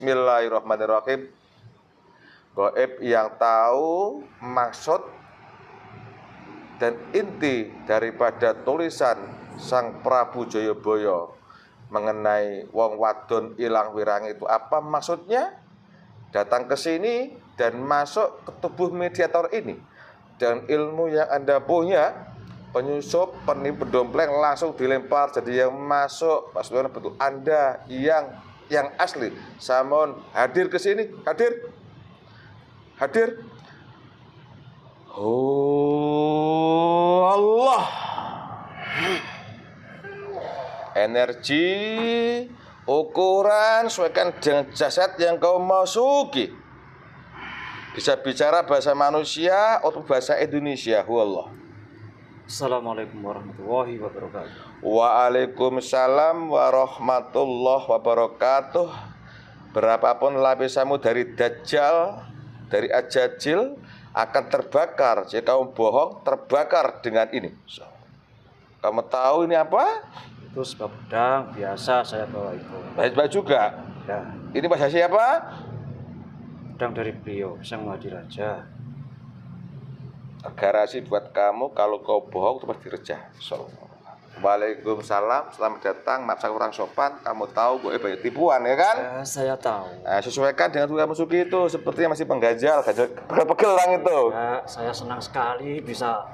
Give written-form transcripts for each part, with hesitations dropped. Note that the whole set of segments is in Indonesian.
Bismillahirrahmanirrahim. Gaib yang tahu maksud dan inti daripada tulisan Sang Prabu Jayabaya mengenai wong wadon ilang wirang itu apa maksudnya, datang ke sini dan masuk ke tubuh mediator ini dengan ilmu yang Anda punya, penyusup, penipu, dompleng langsung dilempar jadi yang masuk. Maksudnya betul Anda yang asli. Samun hadir ke sini, hadir. Oh Allah. Energi ukuran sesuaikan dengan jasad yang kau masuki. Bisa bicara bahasa manusia atau bahasa Indonesia. Allah. Assalamualaikum warahmatullahi wabarakatuh. Waalaikumsalam warahmatullahi wabarakatuh. Berapapun lapisanmu dari Dajjal, dari Ajajil akan terbakar. Jika kamu bohong, terbakar dengan ini. Kamu tahu ini apa? Itu sebab pedang biasa saya bawa itu. Baik juga. Ya, Ini bahasa siapa? pedang dari beliau, Sang Mahadiraja. Garasi buat kamu, kalau kau bohong itu pasti rejah. Waalaikumsalam, selamat datang. Maaf saya kurang sopan. Kamu tahu gue banyak tipuan ya kan? Ya, saya tahu. Nah, sesuaikan dengan tugas musuki itu. Sepertinya masih penggajal, pegel-pegel orang itu. Ya, saya senang sekali bisa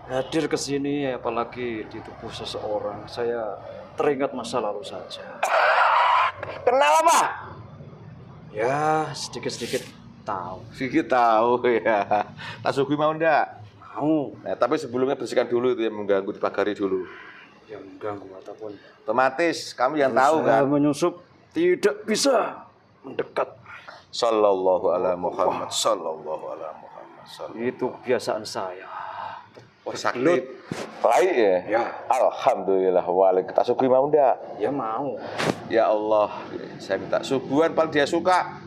hadir ke sini, apalagi di tubuh seseorang. Saya teringat masa lalu saja. Kenal apa? Ya, sedikit-sedikit tahu. Sedikit tahu ya. Tak sugih mau ndak? Mau Nah, tapi sebelumnya bersihkan dulu itu yang mengganggu, dipagari dulu. yang mengganggu ataupun Otomatis kamu yang tahu kan? menyusup tidak bisa mendekat. Sallallahu alaihi Muhammad. Sallallahu alaihi Muhammad. Itu kebiasaan saya. Oh, sakit. Baik ya? Ya. Alhamdulillah. Waalaikumsalam. Kita sugih mau ndak? Ya mau. Ya Allah, saya minta suguhan paling dia suka.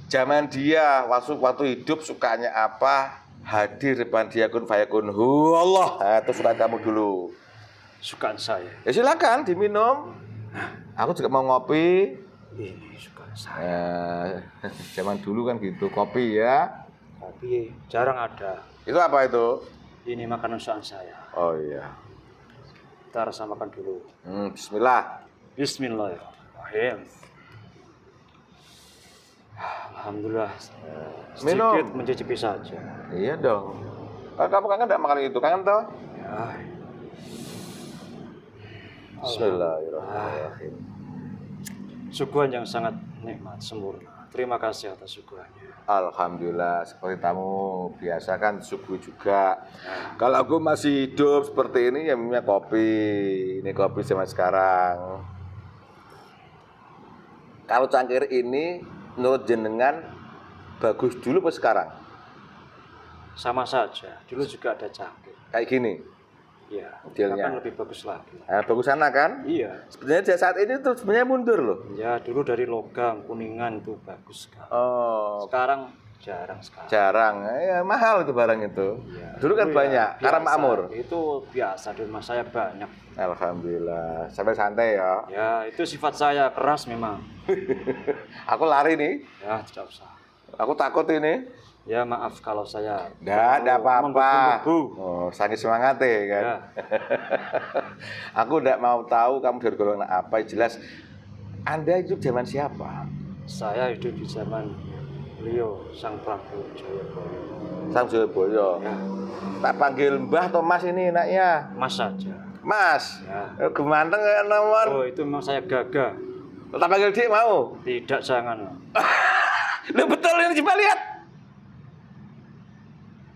Zaman dia waktu hidup sukanya apa? Hadir depan dia kun fayakun. Allah. Nah, itu surat kamu dulu. Sukaan saya. Ya silakan diminum. Aku juga mau ngopi. Ini sukaan saya. Zaman dulu kan gitu, kopi ya. Kopi jarang ada. Itu apa itu? Ini makanan sukaan saya. Oh iya. Kita rasa makan dulu. Bismillah. Bismillahirrahmanirrahim. Alhamdulillah. Minum. Sedikit mencicipi saja. Iya dong. Kamu kangen enggak makan itu? Kangen toh? Ya. Bismillahirrahmanirrahim. Suguhan yang sangat nikmat, sempurna. Terima kasih atas suguhannya. Alhamdulillah, seperti tamu biasa kan subuh juga. Kalau aku masih hidup seperti ini ya minumnya kopi. Ini kopi zaman sekarang. Kalau cangkir ini menurut jenengan bagus dulu apa sekarang? Sama saja. Dulu juga ada cangkir. Kayak gini. Iya. Modelnya. Akan lebih bagus lagi. Nah, bagus sana kan? Iya. Sebenarnya saat ini tuh sebenarnya mundur loh. Ya, dulu dari logam kuningan itu bagus sekali. Oh, Sekarang jarang sekali. jarang. Ya, mahal itu barang itu. Ya, Dulu kan ya banyak, karena biasa. makmur. Itu biasa di rumah saya banyak. Alhamdulillah. Sampai santai ya. Ya, itu sifat saya keras memang. Aku lari nih. Ya, tidak usah. Aku takut ini. Ya, maaf kalau saya Enggak apa-apa. menggebu-gebu. Oh, saking semangat kan. Ya. Aku enggak mau tahu kamu dari golongan apa. Jelas Anda hidup zaman siapa? Saya hidup di zaman beliau Sang Prabu Jayabaya. Sang Jayabaya. Ya, Tak panggil Mbah atau Mas ini enaknya? Mas saja. Mas. Ya. Gemanteng ya nomor. Oh, itu memang saya gagah. Tak panggil Dik mau? Tidak, jangan. Lu betul ini coba lihat.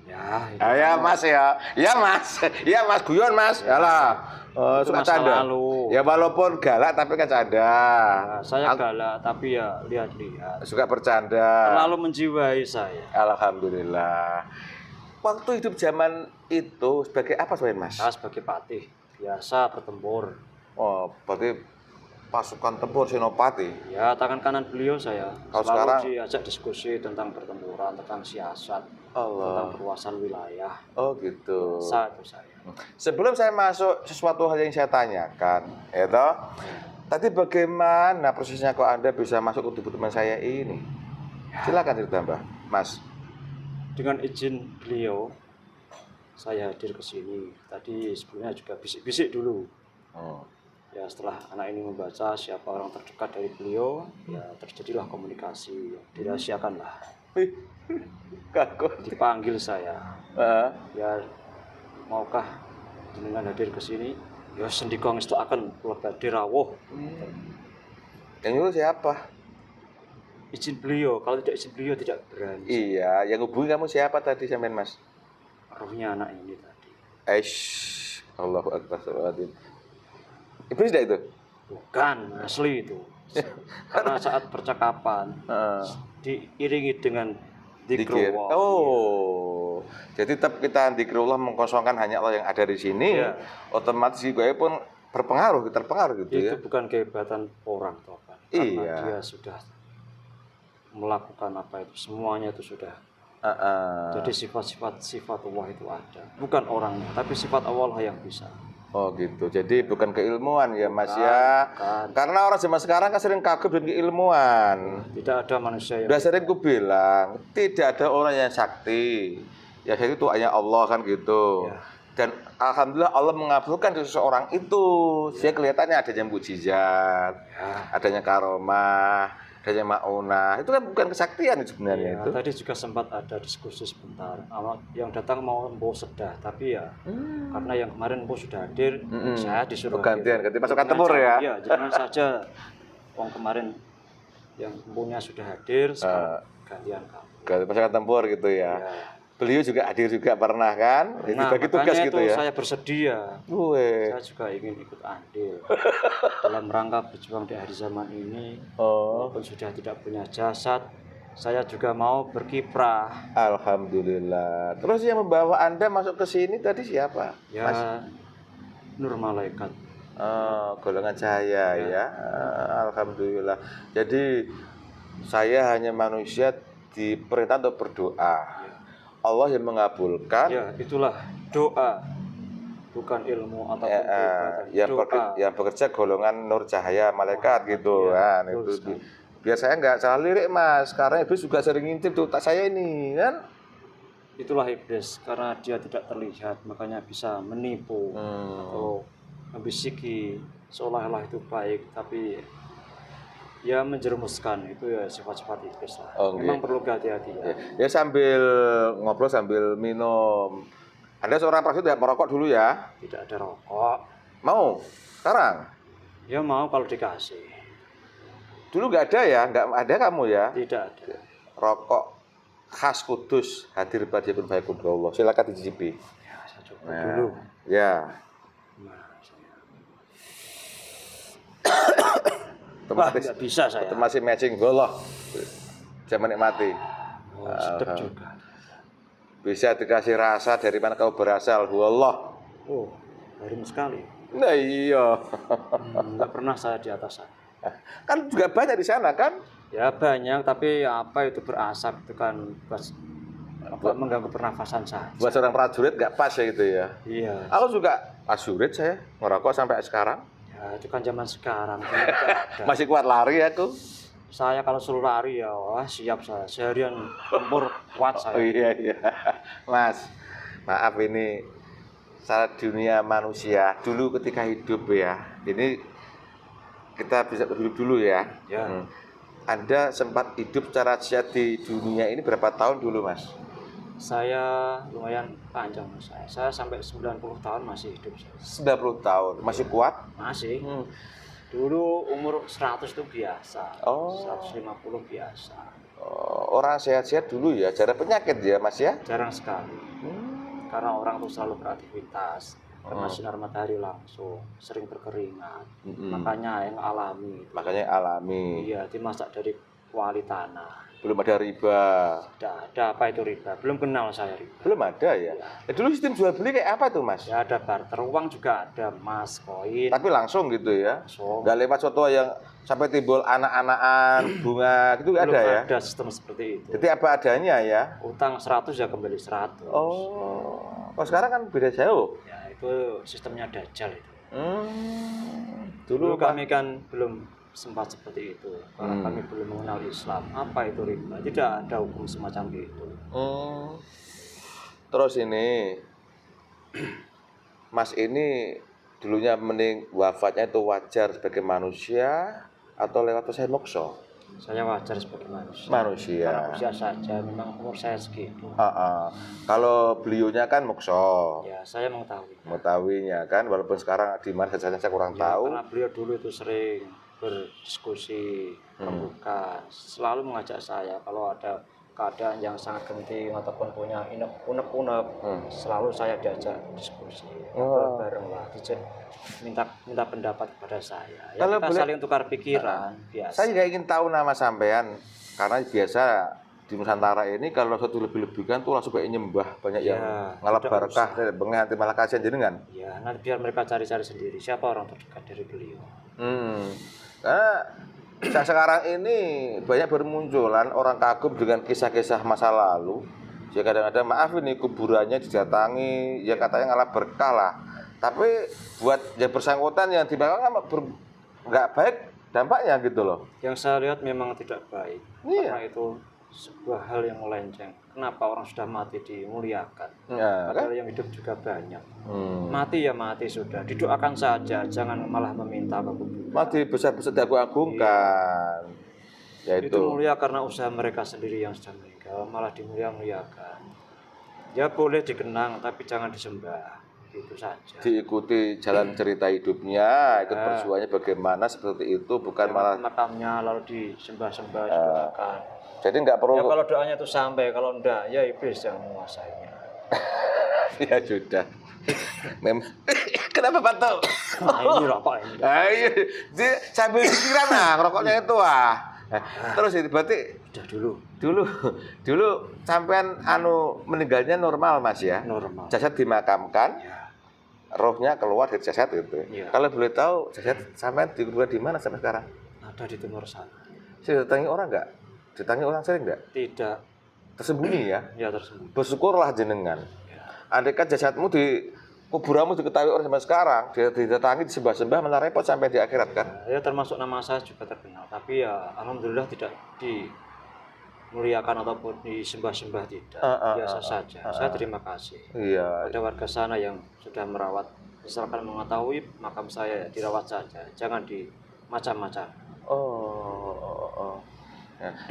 Ya, Ya Mas ya. Ya Mas. Ya Mas guyon Mas. Yalah. Oh, Itu suka masa canda. lalu. Ya walaupun galak tapi kan canda. Nah, saya galak tapi ya lihat-lihat. Suka bercanda. Terlalu menjiwai saya. Alhamdulillah. Waktu hidup zaman itu sebagai apa sebenarnya Mas? Saya sebagai patih biasa bertempur. Oh, berarti pasukan tempur Senopati. Ya, tangan kanan beliau saya. Kalau Selalu sekarang? diajak diskusi tentang pertempuran, tentang siasat, tentang Allah. perluasan wilayah. Oh gitu. Satu saya. Sebelum saya masuk sesuatu hal yang saya tanyakan, itu Tadi bagaimana prosesnya kok Anda bisa masuk ke tubuh teman saya ini? Silakan cerita Mbak, Mas. Dengan izin beliau, saya hadir ke sini. Tadi sebelumnya juga bisik-bisik dulu. Ya setelah anak ini membaca siapa orang terdekat dari beliau, ya terjadilah komunikasi, dirahasiakanlah. Kaku. Dipanggil saya, ya maukah jenengan hadir ke sini? Ya sendika ngestu akan lebadi rawuh. Yang nyuruh siapa? Izin beliau, kalau tidak izin beliau tidak berani. Iya, yang hubungi kamu siapa tadi sampean Mas? Rohnya anak ini tadi. Allahu Akbar. Iblis tidak itu? Bukan, asli itu. Karena saat percakapan diiringi dengan Dzikir. dzikrullah. Oh. Jadi tetap kita dzikrullah mengkosongkan hanya Allah yang ada di sini. Ya. Otomatis juga pun terpengaruh gitu ya. Itu bukan kehebatan orang toh kan. Karena Iya. dia sudah melakukan apa itu semuanya itu sudah. Jadi sifat Allah itu ada. Bukan orangnya, tapi sifat Allah yang bisa. Oh gitu. Jadi bukan keilmuan ya Mas Bukan, ya. bukan. Karena orang zaman sekarang kan sering kagum dengan keilmuan. Tidak ada manusia yang Udah sering ku bilang, tidak ada orang yang sakti. Ya itu hanya Allah kan gitu. Ya. Dan alhamdulillah Allah mengabulkan seseorang itu. Dia kelihatannya adanya mukjizat, adanya karomah, adanya maunah. Itu kan bukan kesaktian sebenarnya Ya, itu. tadi juga sempat ada diskusi sebentar. Yang datang mau Mbo sedah, tapi ya karena yang kemarin Mbo sudah hadir, saya disuruh Ganti pasukan Jangan tempur ya. Iya, jangan saja orang kemarin yang Mbonya sudah hadir, sekarang gantian kamu. Ganti pasukan tempur gitu ya. Ya. Beliau juga hadir juga pernah kan? Jadi Nah, bagi tugas makanya gitu itu ya. saya bersedia. Gue. Saya juga ingin ikut andil dalam rangka berjuang di akhir zaman ini. Oh, Walaupun sudah tidak punya jasad, saya juga mau berkiprah. alhamdulillah. Terus yang membawa Anda masuk ke sini tadi siapa? Ya, Mas? Nur Malaikat. Oh, golongan cahaya ya. Alhamdulillah. Jadi saya hanya manusia diperintah untuk berdoa. Allah yang mengabulkan. Ya, itulah doa, bukan ilmu ataupun kehebatan. Yang bekerja golongan nur cahaya malaikat gitu iya, kan. betul Itu sekali. biar saya nggak salah lirik Mas. Karena iblis juga sering ngintip tuh tak saya ini kan. Itulah iblis, karena dia tidak terlihat, makanya bisa menipu atau membisiki seolah-olah itu baik, tapi ya menjerumuskan. Itu ya sifat-sifat iblis lah. Oh, Memang iya. perlu hati-hati ya. Ya sambil ngobrol sambil minum. Anda seorang praktisi tidak merokok dulu ya? Tidak ada rokok. Mau? Sekarang? Ya mau kalau dikasih. Dulu nggak ada ya? Nggak ada kamu ya? Tidak ada. Rokok khas Kudus hadir pada Ibn Allah. Silakan dicicipi. Ya, saya coba dulu. Ya. Nah, saya. Otomatis, nggak bisa saya. masih matching Allah. Saya menikmati. Oh, sedap juga. Bisa dikasih rasa dari mana kau berasal. Allah. Oh, harum sekali. Nah iya. Nggak pernah saya di atas sana. Kan juga banyak di sana kan? Ya banyak, tapi apa itu berasap itu kan mengganggu pernafasan saya. Buat seorang prajurit nggak pas ya gitu ya. Iya. Aku juga prajurit saya ngerokok sampai sekarang. Ya itu kan zaman sekarang. Kan tidak ada. Masih kuat lari aku. Saya kalau suruh lari ya wah, siap saya. Seharian tempur kuat saya. Oh iya. Mas, maaf ini saat dunia manusia dulu ketika hidup ya. Ini kita bisa hidup dulu ya. Ya. Anda sempat hidup secara sehat di dunia ini berapa tahun dulu, Mas? Saya lumayan panjang saya. Saya sampai 90 tahun masih hidup saya. 90 tahun. Masih kuat? Masih. Dulu umur 100 itu biasa. Oh. 150 biasa. Orang sehat-sehat dulu ya, jarang penyakit ya, Mas ya? Jarang sekali. Karena orang tuh selalu beraktivitas. Kena sinar matahari langsung, sering berkeringat. Makanya yang alami. Makanya alami. Iya, dimasak dari kuali tanah. Belum ada riba. Tidak ada apa itu riba. Belum kenal saya riba. Belum ada ya? Ya dulu sistem jual beli kayak apa tuh, Mas? Ya ada barter uang juga ada, emas, koin. Tapi langsung gitu ya? Langsung. Nggak lewat soto yang sampai timbul anak-anakan, bunga, gitu nggak ada ya? Belum ada sistem seperti itu. Jadi apa adanya ya? Utang 100 ya kembali 100. Oh, kalau sekarang kan beda jauh. Ya itu sistemnya dajjal itu. Dulu kami kan belum sempat seperti itu, karena kami belum mengenal Islam. Apa itu riba? Tidak ada hukum semacam itu. Terus ini, Mas ini dulunya mending wafatnya itu wajar sebagai manusia atau lewat pesan mokso? Saya wajar sebagai manusia. Manusia. Karena usia saja, memang umur saya segitu. Kalau beliaunya kan mokso. Ya, saya mengetahui. Mengetahuinya kan, walaupun sekarang di mana saya kurang tahu. Karena beliau dulu itu sering berdiskusi, membuka, selalu mengajak saya kalau ada keadaan yang sangat genting ataupun punya unek-unek, selalu saya diajak diskusi, bareng lah, minta pendapat kepada saya. Ya, kalau kita boleh, saling tukar pikiran, biasa. Saya juga ingin tahu nama sampean, karena biasa di Nusantara ini kalau satu lebih-lebihkan tuh langsung kayak nyembah, banyak yang ngalap barokah, nanti malah kasihan jenengan. Ya, nanti biar mereka cari-cari sendiri siapa orang terdekat dari beliau. Karena sekarang ini banyak bermunculan orang kagum dengan kisah-kisah masa lalu. Ya kadang-kadang maaf ini kuburannya didatangi, ya katanya ngalah berkah lah. Tapi buat yang bersangkutan yang di belakang nggak baik dampaknya gitu loh. Yang saya lihat memang tidak baik. Karena itu sebuah hal yang melenceng. Kenapa orang sudah mati dimuliakan? Padahal yang hidup juga banyak. Mati ya mati sudah. Didoakan saja, jangan malah meminta ke kuburan. Mati besar-besar diagung-agungkan. Ya itu mulia karena usaha mereka sendiri yang sudah meninggal, malah dimuliakan. Ya boleh dikenang, tapi jangan disembah. Itu saja. Diikuti jalan cerita hidupnya, ikut perjuangannya bagaimana seperti itu, bukan malah makamnya lalu disembah-sembah, didoakan. Jadi nggak perlu. Ya kalau doanya itu sampai, kalau enggak ya iblis yang menguasainya. Ya sudah. Memang. Kenapa Pak? Ini rokok ini. Ayo, sambil pikiran rokoknya itu Terus itu berarti udah dulu sampean meninggalnya normal Mas ya? Normal. Jasad dimakamkan. Ya. Rohnya keluar dari jasad itu. Ya. Kalau boleh tahu jasad sampean dikuburkan di mana sampai sekarang? Ada di timur sana. Saya datangi orang enggak? Datangi orang sering enggak? Tidak. Tersembunyi ya? Ya tersembunyi. Bersyukurlah jenengan. Ya. Andaikan jasadmu di kuburanmu diketahui orang sampai sekarang, dia didatangi disembah-sembah malah repot sampai di akhirat kan? Ya termasuk nama saya juga terkenal, tapi ya alhamdulillah tidak dimuliakan ataupun disembah-sembah tidak. Biasa saja. Saya terima kasih. Iya. Ada warga sana yang sudah merawat, misalkan mengetahui makam saya dirawat saja, jangan dimacam-macam.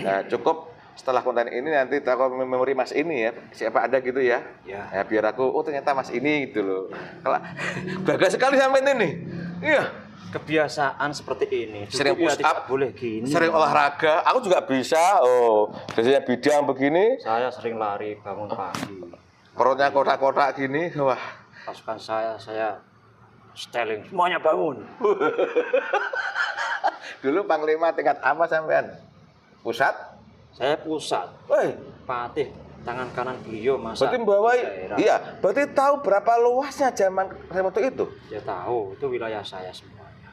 Nah, cukup setelah konten ini nanti tahu memori Mas ini ya, siapa ada gitu ya. Ya biar aku ternyata Mas ini gitu loh. Kalau bangga sekali sampai ini. Iya. Kebiasaan seperti ini. Sering push up, boleh gini. Sering olahraga, aku juga bisa. Biasanya bidang begini. Saya sering lari bangun pagi. Perutnya kotak-kotak gini, wah. Pasukan saya styling, semuanya bangun. Dulu Panglima tingkat apa sampean? Pusat? Saya pusat. Patih tangan kanan beliau masa. Berarti membawai. Iya, berarti tahu berapa luasnya zaman waktu itu? Ya tahu, itu wilayah saya semuanya.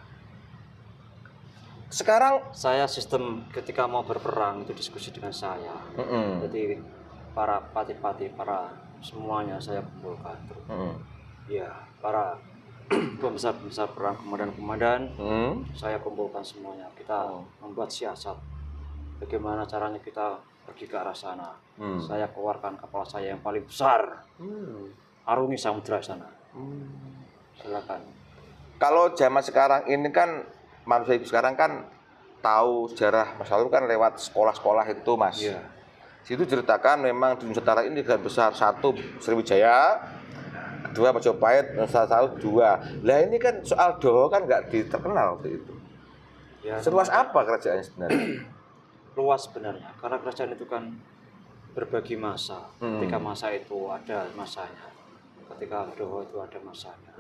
Sekarang saya sistem ketika mau berperang itu diskusi dengan saya. Jadi para patih-patih, para semuanya saya kumpulkan. Ya, para pembesar-pembesar perang, komandan-komandan, saya kumpulkan semuanya. Kita membuat siasat. Bagaimana caranya kita pergi ke arah sana. Saya keluarkan kepala saya yang paling besar. Arungi samudra sana. Silakan. Kalau zaman sekarang ini kan manusia sekarang kan tahu sejarah masa lalu kan lewat sekolah-sekolah itu Mas. Iya. Situ ceritakan memang di Nusantara ini kan besar, satu Sriwijaya, kedua Majapahit, satu dua. Lah ini kan soal doa kan nggak terkenal waktu itu. Ya, seluas apa kerajaannya sebenarnya? Luas sebenarnya, karena kerajaan itu kan berbagi masa. Ketika masa itu ada masanya, ketika doa itu ada masanya.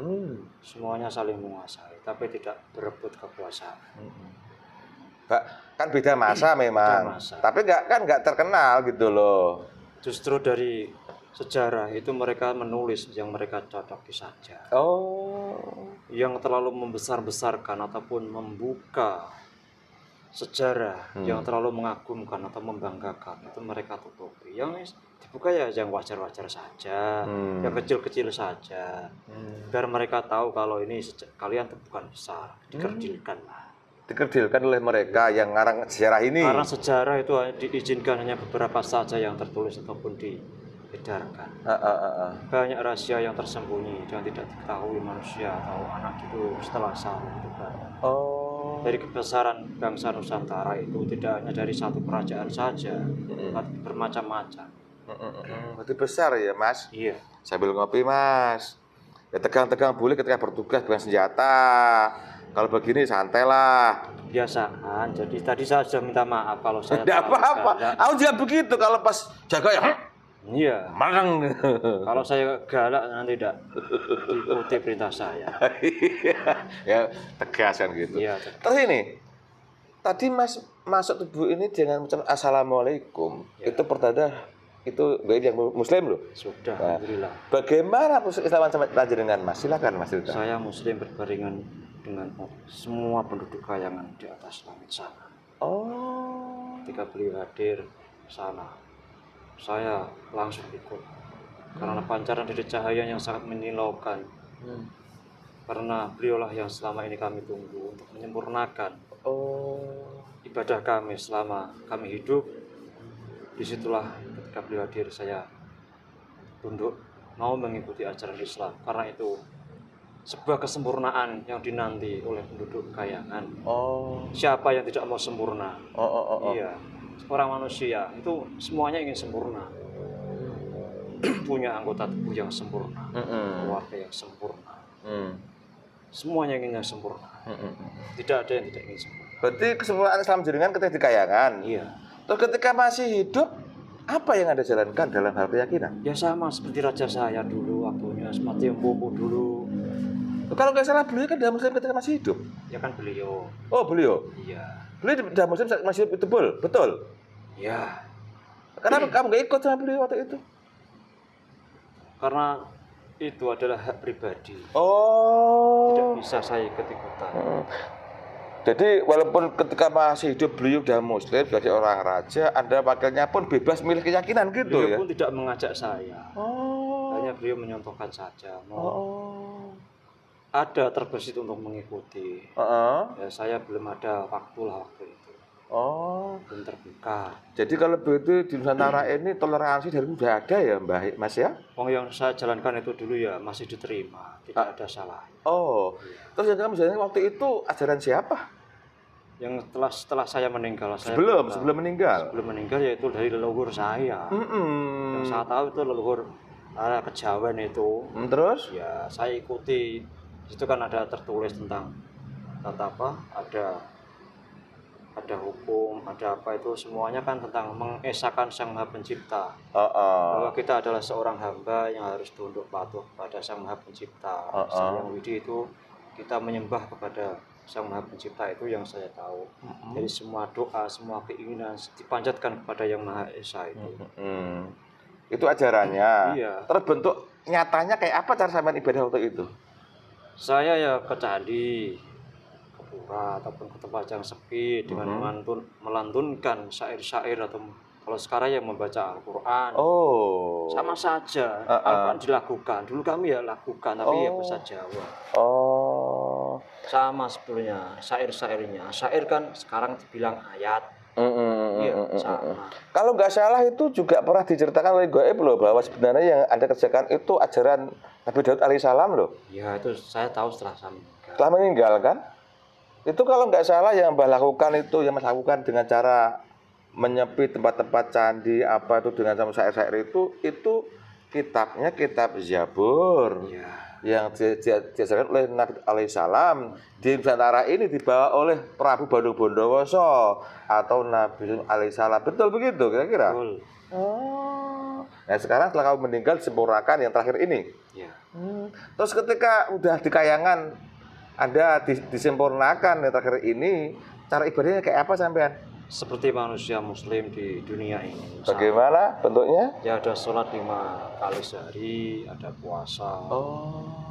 Semuanya saling menguasai, tapi tidak berebut kekuasaan. Kan beda masa memang, tapi nggak terkenal gitu loh. Justru dari sejarah itu mereka menulis yang mereka cocoki saja. Yang terlalu membesar-besarkan ataupun membuka sejarah yang terlalu mengagumkan atau membanggakan itu mereka tutupi. Yang dibuka ya yang wajar-wajar saja, yang kecil-kecil saja, biar mereka tahu kalau ini kalian itu bukan besar, dikerdilkan lah. Dikerdilkan oleh mereka yang ngarang sejarah ini. Karena sejarah itu diizinkan hanya beberapa saja yang tertulis ataupun diedarkan. Banyak rahasia yang tersembunyi yang tidak diketahui manusia atau anak itu setelah saat itu banyak. Dari kebesaran bangsa Nusantara itu tidak hanya dari satu kerajaan saja, tapi bermacam-macam. Berarti besar ya Mas? Iya. Sambil ngopi Mas. Ya tegang-tegang boleh ketika bertugas dengan senjata. Kalau begini santai lah. Kebiasaan. Jadi tadi saya sudah minta maaf kalau saya Tidak apa-apa. Aku juga begitu kalau pas jaga ya. Iya. Marang. Kalau saya galak nanti tidak diikuti perintah saya. Ya tegas kan gitu. Iya. Terus ini, tadi Mas masuk tubuh ini dengan mengucapkan assalamualaikum. Ya. Itu pertanda itu yang Muslim loh. Sudah, Nah, alhamdulillah. bagaimana Islaman sama dengan Mas? Silakan Mas Yuda. Saya Muslim berbarengan dengan semua penduduk kayangan di atas langit sana. Oh. Ketika beliau hadir sana, saya langsung ikut. Karena pancaran dari cahaya yang sangat menyilaukan. Karena beliaulah yang selama ini kami tunggu untuk menyempurnakan ibadah kami selama kami hidup. Disitulah ketika beliau hadir saya tunduk mau mengikuti ajaran Islam. Karena itu sebuah kesempurnaan yang dinanti oleh penduduk kayangan. Siapa yang tidak mau sempurna? Iya, orang manusia itu semuanya ingin sempurna. Punya anggota tubuh yang sempurna, keluarga yang sempurna. Semuanya ingin yang sempurna. Tidak ada yang tidak ingin sempurna. Berarti kesempurnaan Islam jenengan ketika di kayangan. Iya. Terus ketika masih hidup, apa yang Anda jalankan dalam hal keyakinan? Ya sama seperti raja saya dulu waktunya, seperti Mbopo dulu. Kalau nggak salah beliau kan dalam Muslim ketika masih hidup. Ya kan beliau. Oh beliau? Iya. Beliau dalam Muslim masih hidup, betul? Ya. Kenapa kamu nggak ikut sama beliau waktu itu? Karena itu adalah hak pribadi. Tidak bisa saya ikut-ikutan. Jadi walaupun ketika masih hidup beliau sudah Muslim sebagai orang raja, Anda wakilnya pun bebas milih keyakinan gitu beliau ya? Pun tidak mengajak saya. Hanya beliau menyontohkan saja. Ada terbesit untuk mengikuti. Ya, saya belum ada waktu itu. Belum terbuka. Jadi kalau begitu di Nusantara ini toleransi dari sudah ada ya Mbak Mas ya? Yang saya jalankan itu dulu ya masih diterima, tidak ada salah. Terus yang kamu jalankan waktu itu ajaran siapa? Yang setelah saya meninggal. Sebelum meninggal? Sebelum meninggal yaitu dari leluhur saya. Yang saya tahu itu leluhur arah Kejawen itu. Terus? Ya saya ikuti. Itu kan ada tertulis tentang apa? Ada hukum, ada apa itu semuanya kan tentang mengesahkan Sang Maha Pencipta. Bahwa kita adalah seorang hamba yang harus tunduk patuh pada Sang Maha Pencipta. Yang widi itu kita menyembah kepada Sang Maha Pencipta itu yang saya tahu. Jadi semua doa, semua keinginan dipanjatkan kepada Yang Maha Esa itu. Itu ajarannya. Iya. Terbentuk nyatanya kayak apa cara sampean ibadah waktu itu? Saya ya ke candi, ke pura ataupun ke tempat yang sepi dengan melantunkan syair-syair atau kalau sekarang yang membaca Al-Quran. Sama saja. Al-Quran dilakukan. Dulu kami ya lakukan tapi ya bahasa Jawa. Sama sebetulnya syair-syairnya. Syair kan sekarang dibilang ayat. Iya, sama. Kalau nggak salah itu juga pernah diceritakan oleh Goib loh bahwa sebenarnya yang Anda kerjakan itu ajaran Nabi Daud alaihissalam loh. Ya itu saya tahu setelah saya meninggal. Setelah meninggal kan? Itu kalau nggak salah yang Mbah lakukan itu yang Mas lakukan dengan cara menyepi tempat-tempat candi apa itu dengan sama syair-syair itu kitabnya kitab Zabur. Ya. Yang diajarkan oleh Nabi alaihissalam di Nusantara ini dibawa oleh Prabu Bandung Bondowoso atau Nabi alaihissalam. Betul begitu kira-kira? Betul. Nah sekarang setelah kamu meninggal disempurnakan yang terakhir ini. Ya. Terus ketika udah di kayangan Anda disempurnakan yang terakhir ini, cara ibadahnya kayak apa sampean? Seperti manusia Muslim di dunia ini. Bagaimana bentuknya? Ya ada sholat 5 kali sehari, ada puasa,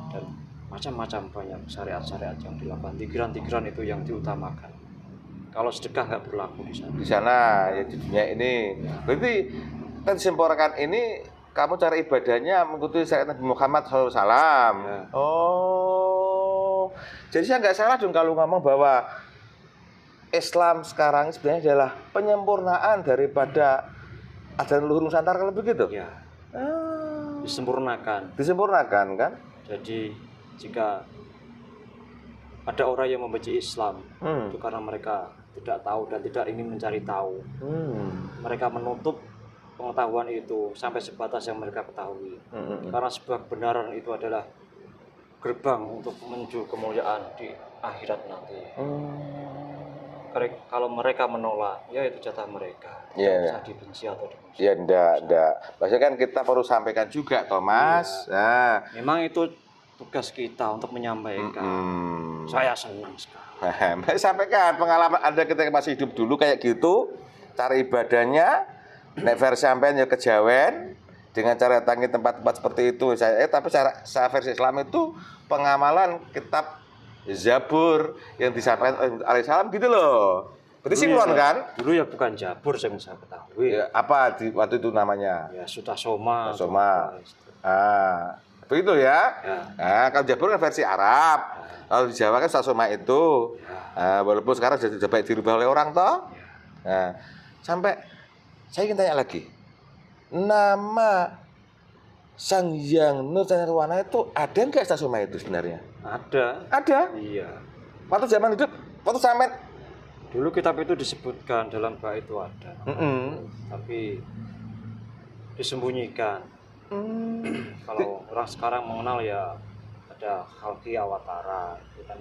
dan macam-macam banyak syariat-syariat yang dilakukan. Tigiran-tigiran itu yang diutamakan. Kalau sedekah nggak berlaku di sana. Di sana ya di dunia ini. Berarti kan disempurnakan ini kamu cara ibadahnya mengikuti syariat Nabi Muhammad SAW. Ya. Oh, jadi saya nggak salah dong kalau ngomong bahwa Islam sekarang sebenarnya adalah penyempurnaan daripada ajaran luhur Nusantara, kalau begitu. Ya, Ah, disempurnakan. disempurnakan kan? Jadi jika ada orang yang membenci Islam, itu karena mereka tidak tahu dan tidak ingin mencari tahu. Mereka menutup pengetahuan itu sampai sebatas yang mereka ketahui. Karena sebuah kebenaran itu adalah gerbang untuk menuju kemuliaan di akhirat nanti. Kalau mereka menolak, ya itu jatah mereka. Tidak usah dibenci atau dibenci. Ya enggak. Maksudnya kan kita perlu sampaikan juga, Thomas. Nah, memang itu tugas kita untuk menyampaikan. Saya senang sekali. sampaikan pengalaman Anda ketika masih hidup dulu kayak gitu, cara ibadahnya, nek versi sampean ya kejawen dengan cara datangi tempat-tempat seperti itu. Tapi saya versi Islam itu pengamalan kitab Zabur yang disampaikan alaihissalam gitu loh. Berarti sinkron kan? Dulu ya bukan Zabur yang saya ketahui. Ya, apa waktu itu namanya? Ya Sutasoma. Begitu ya. Nah, kalau Zabur kan versi Arab. Kalau di Jawa kan Sutasoma itu. Walaupun sekarang sudah banyak dirubah oleh orang toh. Nah, sampai saya ingin tanya lagi. Nama Sang Hyang Nur Cahayarwana itu ada nggak Sutasoma itu sebenarnya? Ada. Iya. Waktu zaman hidup, waktu sampai dulu kitab itu disebutkan dalam bait itu ada. Tapi disembunyikan. Kalau orang sekarang mengenal ya ada Khalqi Awatara, itu kan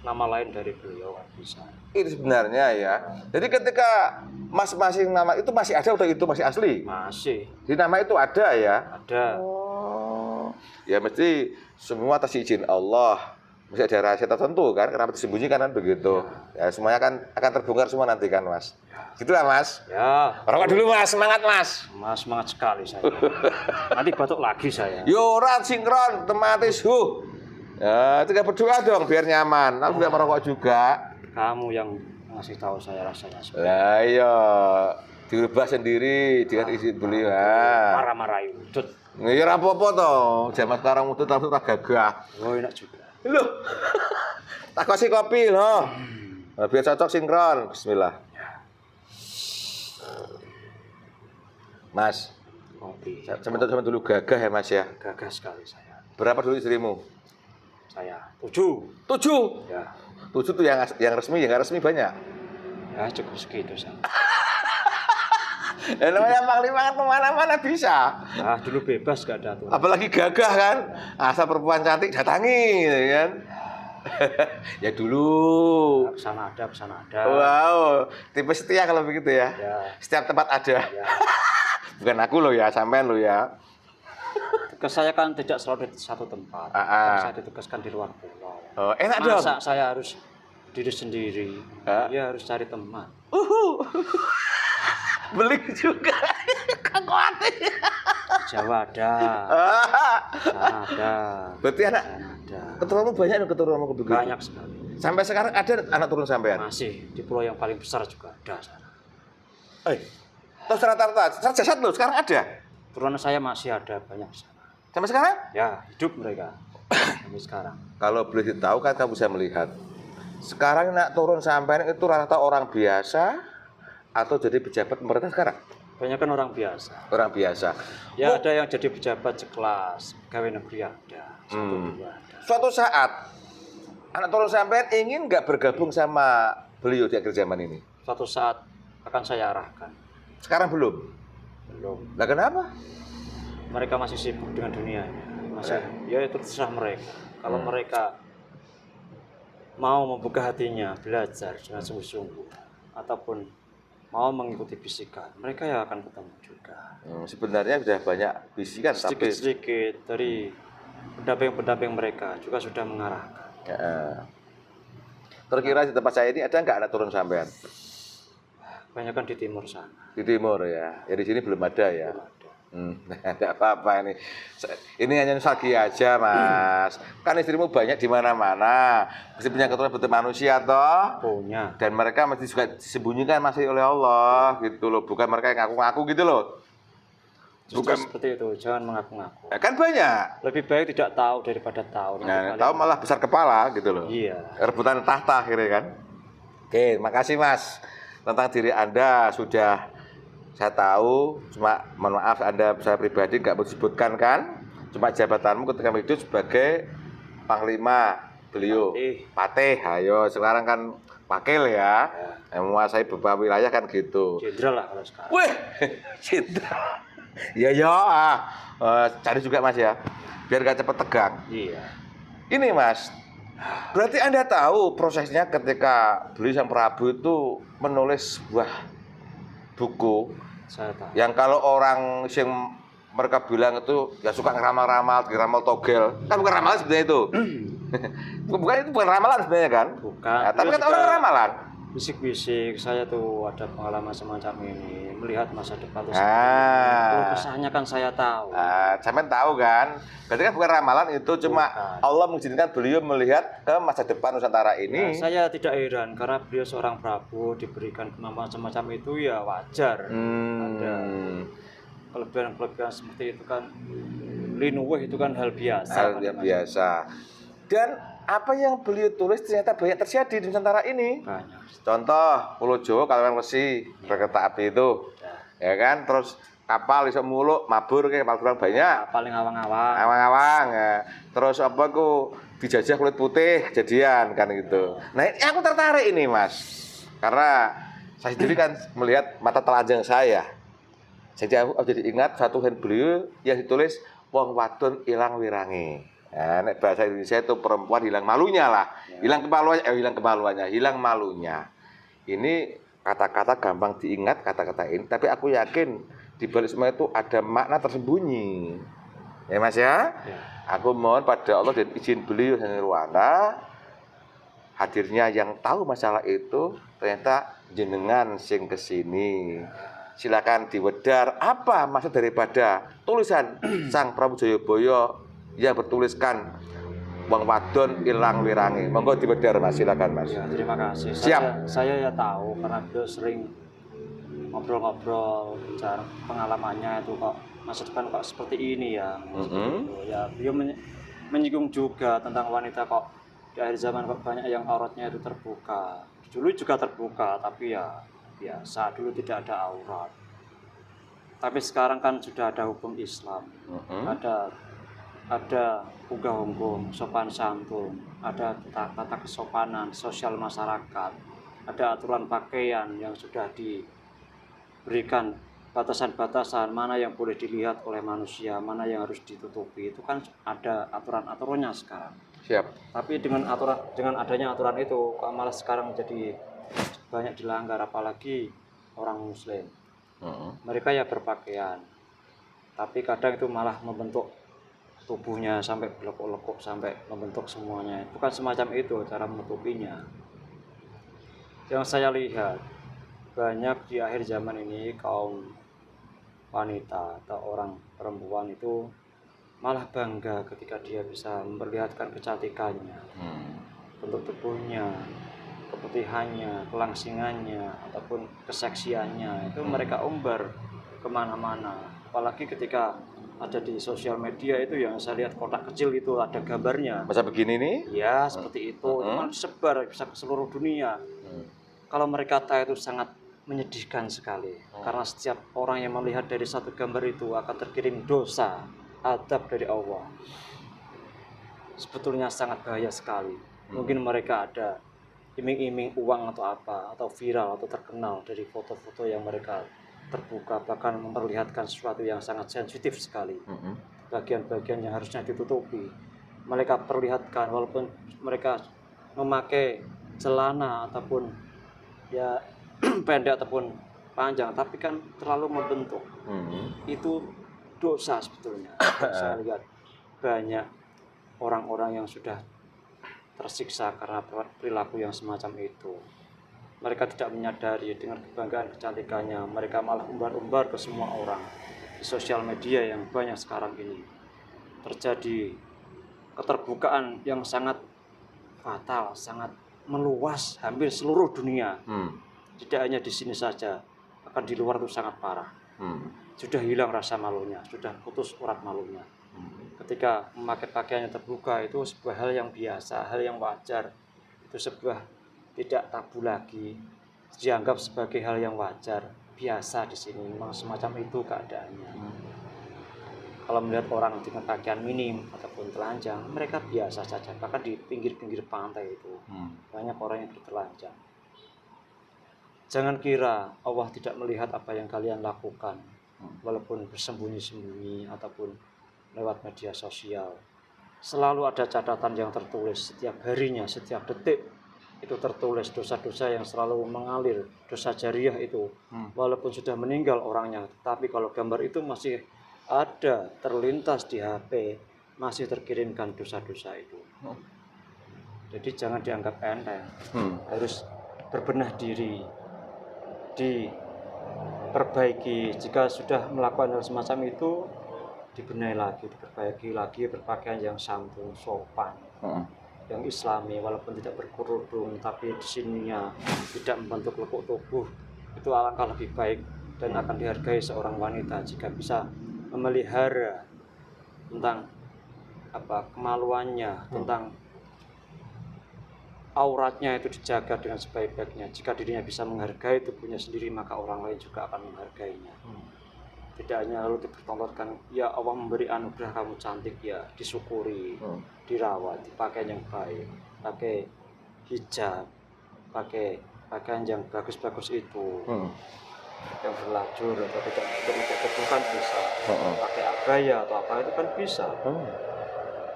nama lain dari beliau kan bisa. Ini sebenarnya ya. Jadi ketika masing-masing nama itu masih ada atau itu masih asli? Masih. Di nama itu ada ya? Ada. Oh. Ya mesti semua atas izin Allah. Mesti ada rahasia tertentu kan, kenapa disembunyikan kan begitu. Ya semuanya akan terbongkar semua nanti kan, Mas. Gitulah, Mas. Ya. Rokok dulu, Mas. Semangat, Mas. Semangat sekali saya. Nanti batuk lagi saya. Yoran sinkron, tematis Ya, tinggal berdoa dong biar nyaman. Aku juga merokok juga. Kamu yang ngasih tahu saya rasanya. Lah iya, dirubah sendiri dengan izin beliau. Marah-marahin. Ya ora apa-apa toh. Zaman sekarang itu tak gagah. Oh, enak juga. Loh. Tak kasih kopi loh. Biar cocok sinkron. Bismillah. Mas. Kopi. Sama dulu gagah ya, Mas ya. Gagah sekali saya. Berapa dulu istrimu? Saya 7. Ya. 7 tuh yang resmi, yang nggak resmi banyak. Ya cukup segitu saya. Ya namanya panglima kan kemana-mana bisa. Dulu bebas gak ada aturan. Apalagi gagah kan, asal perempuan cantik datangi, gitu kan. Ya dulu. Kesana ada. Wow, tipe setia kalau begitu ya. Setiap tempat ada. Ya. Bukan aku loh ya, sampean loh ya. Tugas saya kan tidak selalu di satu tempat. Saya ditugaskan di luar pulau. Oh, enak dong. Masa saya harus diri sendiri? Ya harus cari teman. Beli juga. Kekuatan. Jawa ada. Sana ada. Berarti anak keturunanmu banyak dong, keturunanmu begitu. Banyak sekali. Sampai sekarang ada anak turun sampean? Masih di pulau yang paling besar juga ada sana. Terus rata-rata jasad lo sekarang ada? Turunan saya masih ada banyak di sana. Sampai sekarang? Ya, hidup mereka. Sampai sekarang. Kalau boleh ditahu kan kamu bisa melihat. Sekarang nak turun sampean itu rata-rata orang biasa atau jadi pejabat pemerintah sekarang? Banyak kan orang biasa. Orang biasa. Ya ada yang jadi pejabat sekelas, pegawai negeri ada. Suatu saat anak turun sampean ingin nggak bergabung sama beliau di akhir zaman ini? Suatu saat akan saya arahkan. Sekarang belum? Belum. Lah kenapa? Mereka masih sibuk dengan dunia. Ya itu terserah mereka. Kalau mereka mau membuka hatinya, belajar dengan sungguh-sungguh, ataupun mau mengikuti bisikan, mereka ya akan ketemu juga. Sebenarnya sudah banyak bisikan, sedikit-sedikit dari pendamping-pendamping mereka juga sudah mengarahkan. Terkira di tempat saya ini ada nggak anak turun sampean? Kebanyakan di timur sana. Di timur ya. Ya di sini belum ada ya. Belum ada. Tidak apa-apa ini. Ini hanya nostalgia aja, Mas. Kan istrimu banyak di mana-mana. Mesti punya keturunan bentuk manusia toh. Punya. Dan mereka mesti juga disembunyikan masih oleh Allah gitu loh. Bukan mereka yang ngaku-ngaku gitu loh. Bukan seperti itu, jangan mengaku-ngaku. Ya, kan banyak. Lebih baik tidak tahu daripada tahu. Nah, tahu malah besar kepala gitu loh. Iya. Rebutan tahta akhirnya kan. Oke, makasih Mas. Tentang diri Anda sudah saya tahu, cuma mohon maaf Anda saya pribadi nggak mau disebutkan kan. Cuma jabatanmu ketika hidup sebagai Panglima beliau. Patih. Ayo sekarang kan wakil ya. Yang menguasai beberapa wilayah kan gitu. Jenderal lah kalau sekarang. Wih, jenderal. Iya ya, cari juga Mas ya, biar gak cepet tegang. Iya. Ini Mas, berarti Anda tahu prosesnya ketika beliau Sang Prabu itu menulis sebuah buku. Saya tahu. Yang kalau orang yang mereka bilang itu ya suka ngeramal-ramal, ngeramal togel, kan bukan ramalan sebenarnya itu. bukan ramalan sebenarnya kan? Bukan. Nah, tapi kan orang ramalan. Bisik-bisik, saya tuh ada pengalaman semacam ini, melihat masa depan itu seperti ini. Kalau kesannya kan saya tahu. Sampean tahu kan? Berarti kan bukan ramalan itu, cuma Allah mengizinkan beliau melihat ke masa depan Nusantara ini. Nah, saya tidak heran karena beliau seorang Prabu diberikan kemampuan semacam itu ya wajar. Ada kelebihan-kelebihan seperti itu kan, linuweh itu kan hal biasa. Hal yang biasa. Dan apa yang beliau tulis ternyata banyak terjadi di Nusantara ini. Banyak. Contoh Pulau Jawa Kalawan Wesi, kereta api itu, ya kan. Terus kapal iso muluk mabur kayak kapal terbang banyak. Paling awang-awang. Awang-awang. Ya. Terus apa ku dijajah kulit putih jadian kan gitu. Nah ini aku tertarik ini Mas, karena saya sendiri kan melihat mata telanjang saya. Jadi aku jadi ingat satu hand beliau yang ditulis wong wadon ilang wirange. Nah, bahasa Indonesia itu perempuan hilang malunya lah, hilang kemaluannya, hilang malunya. Ini kata-kata gampang diingat kata-kata ini, tapi aku yakin di balik semua itu ada makna tersembunyi. Ya Mas ya? Aku mohon pada Allah dan izin beliau Sang Nirwana, hadirnya yang tahu masalah itu ternyata jenengan sing kesini. Silakan diwedar apa maksud daripada tulisan Sang Prabu Jayabaya yang bertuliskan wong wadon ilang wirange. Monggo diwedar Mas, silakan Mas. Ya, terima kasih. Siap. Saya ya tahu karena beliau sering ngobrol-ngobrol bicara pengalamannya itu kok masa depan kok seperti ini ya. Ya beliau menyinggung juga tentang wanita kok di akhir zaman kok banyak yang auratnya itu terbuka. Dulu juga terbuka tapi ya biasa, dulu tidak ada aurat. Tapi sekarang kan sudah ada hukum Islam. Ada unggah-ungguh, sopan santun, ada tata kesopanan sosial masyarakat, ada aturan pakaian yang sudah diberikan batasan-batasan mana yang boleh dilihat oleh manusia, mana yang harus ditutupi. Itu kan ada aturan-aturannya sekarang. Siap. Tapi dengan adanya aturan itu kok malah sekarang jadi banyak dilanggar, apalagi orang Muslim. Mereka ya berpakaian, tapi kadang itu malah membentuk tubuhnya sampai lekuk-lekuk, sampai membentuk semuanya. Bukan semacam itu cara menutupinya. Yang saya lihat banyak di akhir zaman ini kaum wanita atau orang perempuan itu malah bangga ketika dia bisa memperlihatkan kecantikannya, bentuk tubuhnya, keputihannya, kelangsingannya, ataupun keseksiannya. Itu mereka umbar kemana-mana. Apalagi ketika ada di sosial media itu yang saya lihat kotak kecil itu ada gambarnya. Masa begini nih? Ya seperti itu. Itu sebar bisa ke seluruh dunia. Kalau mereka tahu itu sangat menyedihkan sekali. Karena setiap orang yang melihat dari satu gambar itu akan terkirim dosa, adab dari Allah. Sebetulnya sangat bahaya sekali. Mungkin mereka ada iming-iming uang atau apa, atau viral atau terkenal dari foto-foto yang mereka terbuka, bahkan memperlihatkan sesuatu yang sangat sensitif sekali. Bagian-bagian yang harusnya ditutupi mereka perlihatkan, walaupun mereka memakai celana ataupun ya pendek ataupun panjang, tapi kan terlalu membentuk. Itu dosa sebetulnya. Saya lihat banyak orang-orang yang sudah tersiksa karena perilaku yang semacam itu. Mereka tidak menyadari dengan kebanggaan kecantikannya, mereka malah umbar-umbar ke semua orang. di sosial media yang banyak sekarang ini terjadi keterbukaan yang sangat fatal, sangat meluas hampir seluruh dunia. Tidak hanya di sini saja, bahkan di luar itu sangat parah. Sudah hilang rasa malunya, sudah putus urat malunya. Ketika memakai pakaian yang terbuka itu sebuah hal yang biasa, hal yang wajar. Itu sebuah tidak tabu lagi, dianggap sebagai hal yang wajar, biasa di sini. Memang semacam itu keadaannya. Kalau melihat orang dengan pakaian minim ataupun telanjang, mereka biasa saja. Bahkan di pinggir-pinggir pantai itu banyak orang yang bertelanjang. Jangan kira Allah tidak melihat apa yang kalian lakukan, walaupun bersembunyi-sembunyi ataupun lewat media sosial. Selalu ada catatan yang tertulis setiap harinya, setiap detik itu tertulis dosa-dosa yang selalu mengalir, dosa jariah itu. Walaupun sudah meninggal orangnya, tapi kalau gambar itu masih ada terlintas di HP, masih terkirimkan dosa-dosa itu. Jadi jangan dianggap enteng. Harus berbenah diri, diperbaiki. Jika sudah melakukan hal semacam itu, dibenahi lagi, diperbaiki lagi, berpakaian yang santun, sopan, yang islami, walaupun tidak berkerudung, tapi di sininya tidak membentuk lekuk tubuh. Itu alangkah lebih baik dan akan dihargai seorang wanita jika bisa memelihara tentang kemaluannya, tentang auratnya itu dijaga dengan sebaik-baiknya. Jika dirinya bisa menghargai tubuhnya sendiri, maka orang lain juga akan menghargainya. Tidak hanya lalu dipertontonkan, ya Allah memberi anugerah kamu cantik, ya disyukuri, dirawat, dipakai yang baik, pakai hijab, pakai pakaian yang bagus-bagus itu, yang berlajur atau tidak itu kan bisa, pakai abaya atau apa itu kan bisa.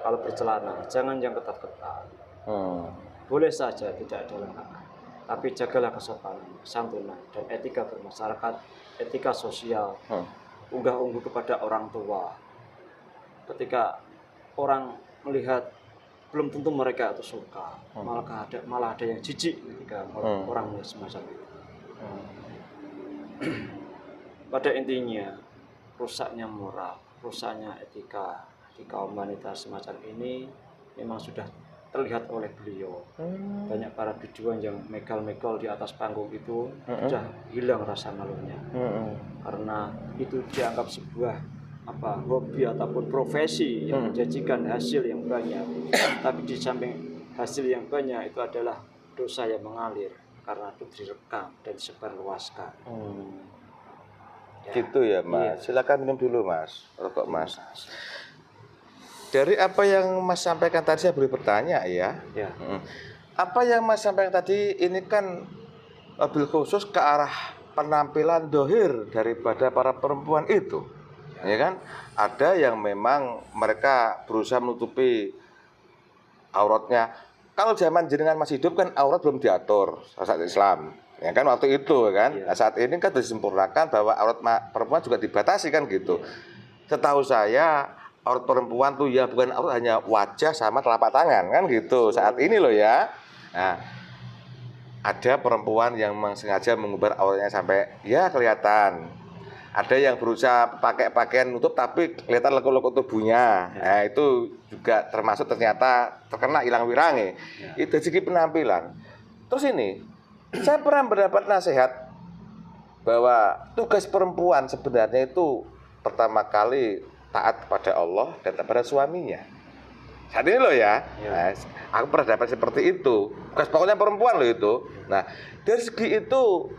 Kalau bercelana, jangan yang ketat-ketat. Boleh saja tidak ada larangan, tapi jagalah kesopanan, santunan, dan etika bermasyarakat, etika sosial. Unggah-ungguh kepada orang tua. Ketika orang melihat, belum tentu mereka itu suka, malah ada yang jijik ketika orang melihat semacam itu. Pada intinya, rusaknya moral, rusaknya etika di kaum wanita semacam ini memang sudah terlihat oleh beliau. Banyak para biduan yang megal-megal di atas panggung itu sudah hilang rasa malunya, karena itu dianggap sebuah hobi ataupun profesi yang menjanjikan hasil yang banyak. Tapi di samping hasil yang banyak itu adalah dosa yang mengalir karena itu direkam dan disebarluaskan. Gitu ya Mas. Silakan minum dulu Mas, rokok Mas. Dari apa yang Mas sampaikan tadi saya boleh bertanya ya. Apa yang Mas sampaikan tadi ini kan bil khusus ke arah penampilan dohir daripada para perempuan itu, ya kan? Ada yang memang mereka berusaha menutupi auratnya. Kalau zaman jenengan masih hidup kan aurat belum diatur saat Islam, ya kan waktu itu kan. Nah, saat ini kan disempurnakan bahwa aurat perempuan juga dibatasi kan gitu. Setahu saya aurat perempuan tuh ya bukan aurat, hanya wajah sama telapak tangan kan gitu saat ini loh ya. Nah, ada perempuan yang sengaja mengubah auratnya sampai ya kelihatan. Ada yang berusaha pakai pakaian nutup tapi kelihatan lekuk-lekuk tubuhnya. Nah, itu juga termasuk ternyata terkena ilang wirange. Itu segi penampilan. Terus ini, saya pernah mendapat nasihat bahwa tugas perempuan sebenarnya itu pertama kali taat kepada Allah dan kepada suaminya. Saat ini loh ya. Nah, aku pernah dapat seperti itu. Tugas pokoknya perempuan loh itu. Nah, dari segi itu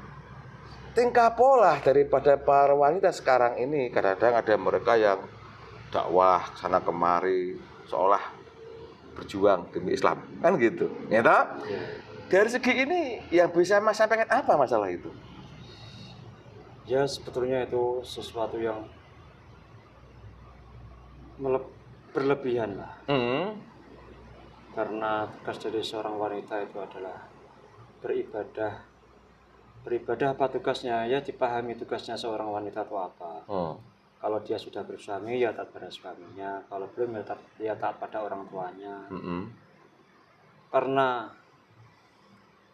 tingkah pola daripada para wanita sekarang ini, kadang-kadang ada mereka yang dakwah sana kemari seolah berjuang demi Islam kan gitu ya toh? Dari segi ini yang bisa Mas sampaikan apa masalah itu? Ya sebetulnya itu sesuatu yang berlebihan lah. Karena tugas dari seorang wanita itu adalah beribadah. Beribadah apa tugasnya? Ya dipahami tugasnya seorang wanita itu apa. Kalau dia sudah bersuami ya taat pada suaminya. Kalau belum ya taat pada orang tuanya. Karena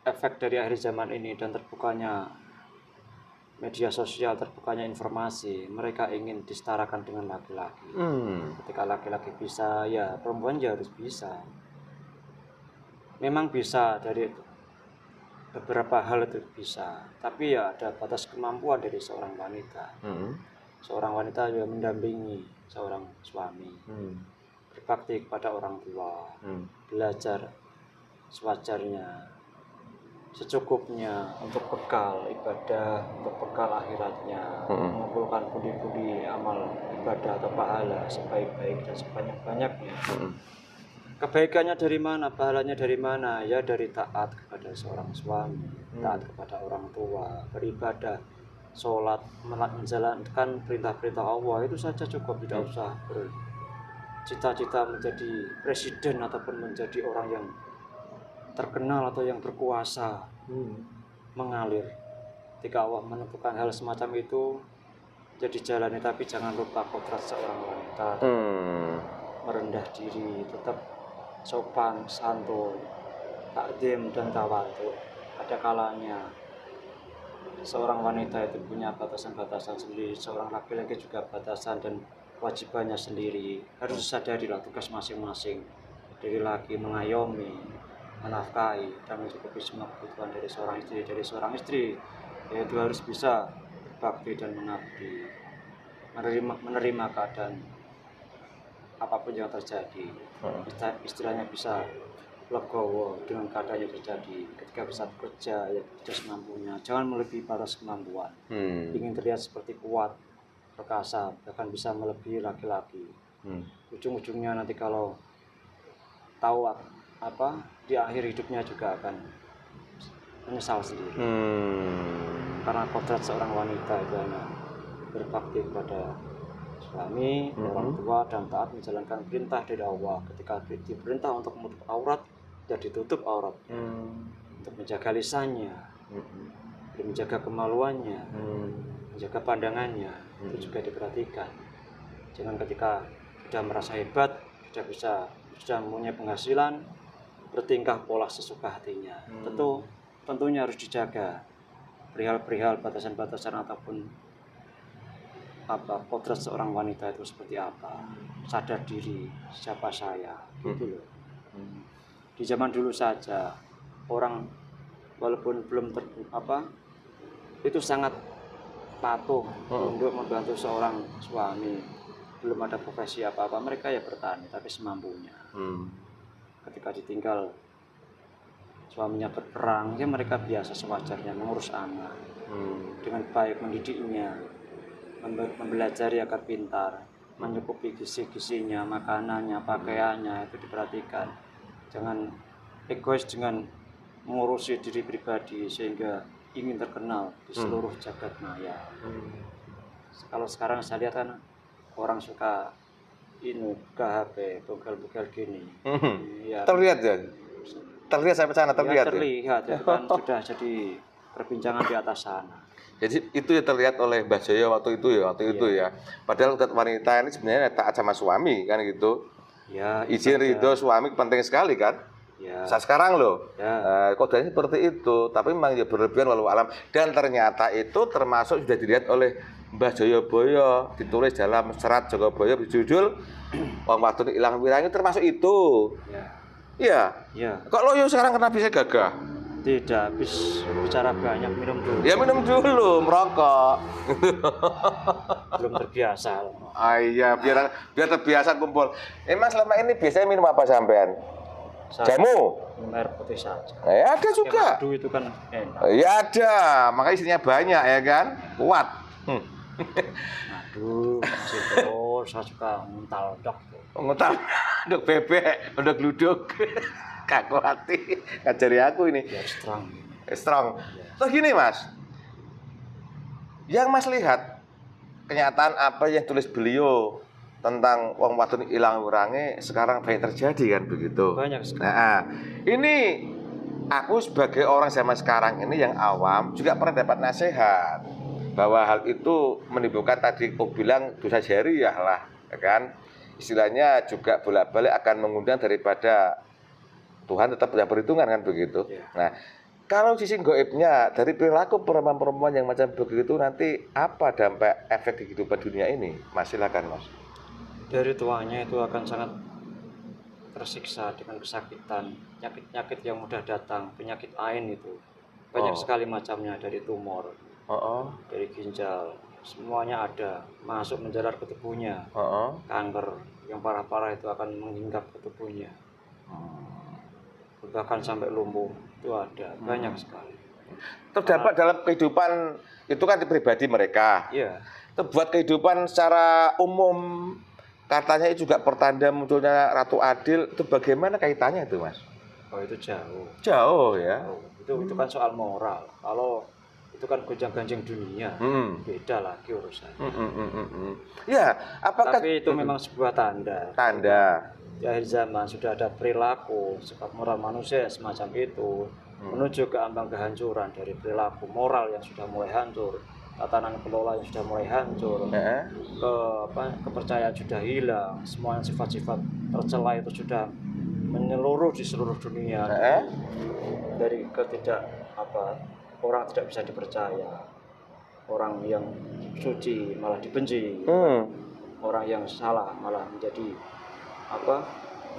efek dari akhir zaman ini dan terbukanya media sosial terbukanya informasi, mereka ingin disetarakan dengan laki-laki. Ketika laki-laki bisa, ya perempuan juga harus bisa. Memang bisa dari beberapa hal itu bisa, tapi ya ada batas kemampuan dari seorang wanita. Seorang wanita juga mendampingi seorang suami, berbakti kepada orang tua, belajar sewajarnya, secukupnya untuk bekal ibadah, untuk bekal akhiratnya, mengumpulkan pundi-pundi amal ibadah atau pahala sebaik-baik dan sebanyak-banyaknya. Kebaikannya dari mana, pahalanya dari mana? Ya dari taat kepada seorang suami, taat kepada orang tua, beribadah, sholat, menjalankan perintah-perintah Allah, itu saja cukup. Tidak usah bercita-cita menjadi presiden ataupun menjadi orang yang terkenal atau yang berkuasa, mengalir. Ketika Allah menentukan hal semacam itu, jadi jalani, tapi jangan lupa kodrat seorang wanita, merendah diri, tetap sopan, santun, takdim dan tawadhu. Ada kalanya seorang wanita itu punya batasan-batasan sendiri, seorang laki-laki juga batasan dan kewajibannya sendiri. Harus disadarilah tugas masing-masing. Dari laki mengayomi, menafkahi dan mencukupi semua kebutuhan dari seorang istri, yaitu harus bisa berbakti dan mengabdi, menerima keadaan apapun yang terjadi. Istilahnya bisa legowo dengan keadaan yang terjadi. Ketika bisa bekerja, ya bekerja semampunya, jangan melebihi batas kemampuan. Ingin terlihat seperti kuat, perkasa, bahkan bisa melebihi laki-laki. Ujung-ujungnya nanti kalau tahu apa di akhir hidupnya juga akan menyesal sendiri. Karena kodrat seorang wanita itu hanya berbakti kepada suami, orang tua, dan taat menjalankan perintah dari Allah. Ketika diperintah untuk menutup aurat, ya ditutup auratnya. Untuk menjaga lisannya, menjaga kemaluannya, menjaga pandangannya, itu juga diperhatikan. Jangan ketika sudah merasa hebat, sudah mempunyai penghasilan, bertingkah pola sesuka hatinya. Tentunya harus dijaga perihal batasan-batasan ataupun kodrat seorang wanita itu seperti apa, sadar diri siapa saya, gitu loh. Di zaman dulu saja orang walaupun belum itu sangat patuh untuk membantu seorang suami, belum ada profesi apa-apa, mereka ya bertani tapi semampunya. Ketika ditinggal suaminya berperang, ya mereka biasa sewajarnya mengurus anak dengan baik, mendidiknya, mempelajari agar pintar, mencukupi gizi-gizinya, makanannya, pakaiannya, itu diperhatikan. Jangan egois dengan mengurusi diri pribadi sehingga ingin terkenal di seluruh jagat maya. Kalau sekarang saya lihat kan orang suka buka HP, bugal-bugal gini. Ya, terlihat sampai sana, terlihat. Itu kan sudah jadi perbincangan di atas sana. Jadi itu yang terlihat oleh Mbah Jaya waktu itu ya. Padahal wanita ini sebenarnya taat sama suami kan gitu. Ya, izin ridho suami penting sekali kan. Ya. Sekarang loh. Ya. Kodenya seperti itu, tapi memang ya berlebihan walau alam. Dan ternyata itu termasuk sudah dilihat oleh Mbah Jayabaya, ditulis dalam serat Jayabaya berjudul Wong Wadon Ilang Wirange, termasuk itu. Iya. Ya. Kok loyo sekarang kenapa bisa gagah? Tidak, habis bicara banyak, minum dulu. Ya minum dulu, merokok. Belum terbiasa. Iya, biar terbiasa kumpul. Emang selama ini biasanya minum apa sampean? Jamu? Minum air putih saja. Ada juga. Madu itu kan enak. Ya ada, makanya isinya banyak ya kan, kuat. Aduh, terus saya suka nguntal dok. Nguntal dok bebek, dok gluduk. Kaku hati, ngajari aku ini. Ya, strong. Terus gini Mas, yang Mas lihat kenyataan apa yang tulis beliau tentang Wong Wadon Ilang Wirange sekarang banyak terjadi kan begitu. Banyak sekali. Nah, ini aku sebagai orang zaman sekarang ini yang awam juga pernah dapat nasihat bahwa hal itu menimbulkan tadi aku bilang dosa jariyah lah, ya kan? Istilahnya juga bolak-balik akan mengundang daripada Tuhan tetap punya perhitungan kan begitu. Ya. Nah, kalau sisi goibnya dari perilaku perempuan-perempuan yang macam begitu nanti apa dampak efek di kehidupan dunia ini? Mas, silakan Mas. Dari tuanya itu akan sangat tersiksa dengan kesakitan, penyakit-penyakit yang mudah datang, penyakit ain itu banyak sekali macamnya, dari tumor, dari ginjal, semuanya ada, masuk menjalar ke tubuhnya. Kanker yang parah-parah itu akan menghinggap ke tubuhnya, bahkan sampai lumpuh itu ada, banyak sekali. Terdapat dalam kehidupan itu kan di pribadi mereka. Iya. Itu buat kehidupan secara umum, katanya itu juga pertanda munculnya Ratu Adil. Itu bagaimana kaitannya itu, Mas? Oh, itu jauh. Jauh ya. Oh, itu kan soal moral. Kalau itu kan gonjang-ganjing dunia, beda lagi urusannya. Ya, apakah tapi itu memang sebuah tanda. Tanda. Di akhir zaman sudah ada perilaku, sikap moral manusia semacam itu, menuju ke ambang kehancuran dari perilaku moral yang sudah mulai hancur, tatanan kelola yang sudah mulai hancur, kepercayaan sudah hilang, semua sifat-sifat tercela itu sudah menyeluruh di seluruh dunia. Dari orang tidak bisa dipercaya, orang yang suci malah dibenci, orang yang salah malah menjadi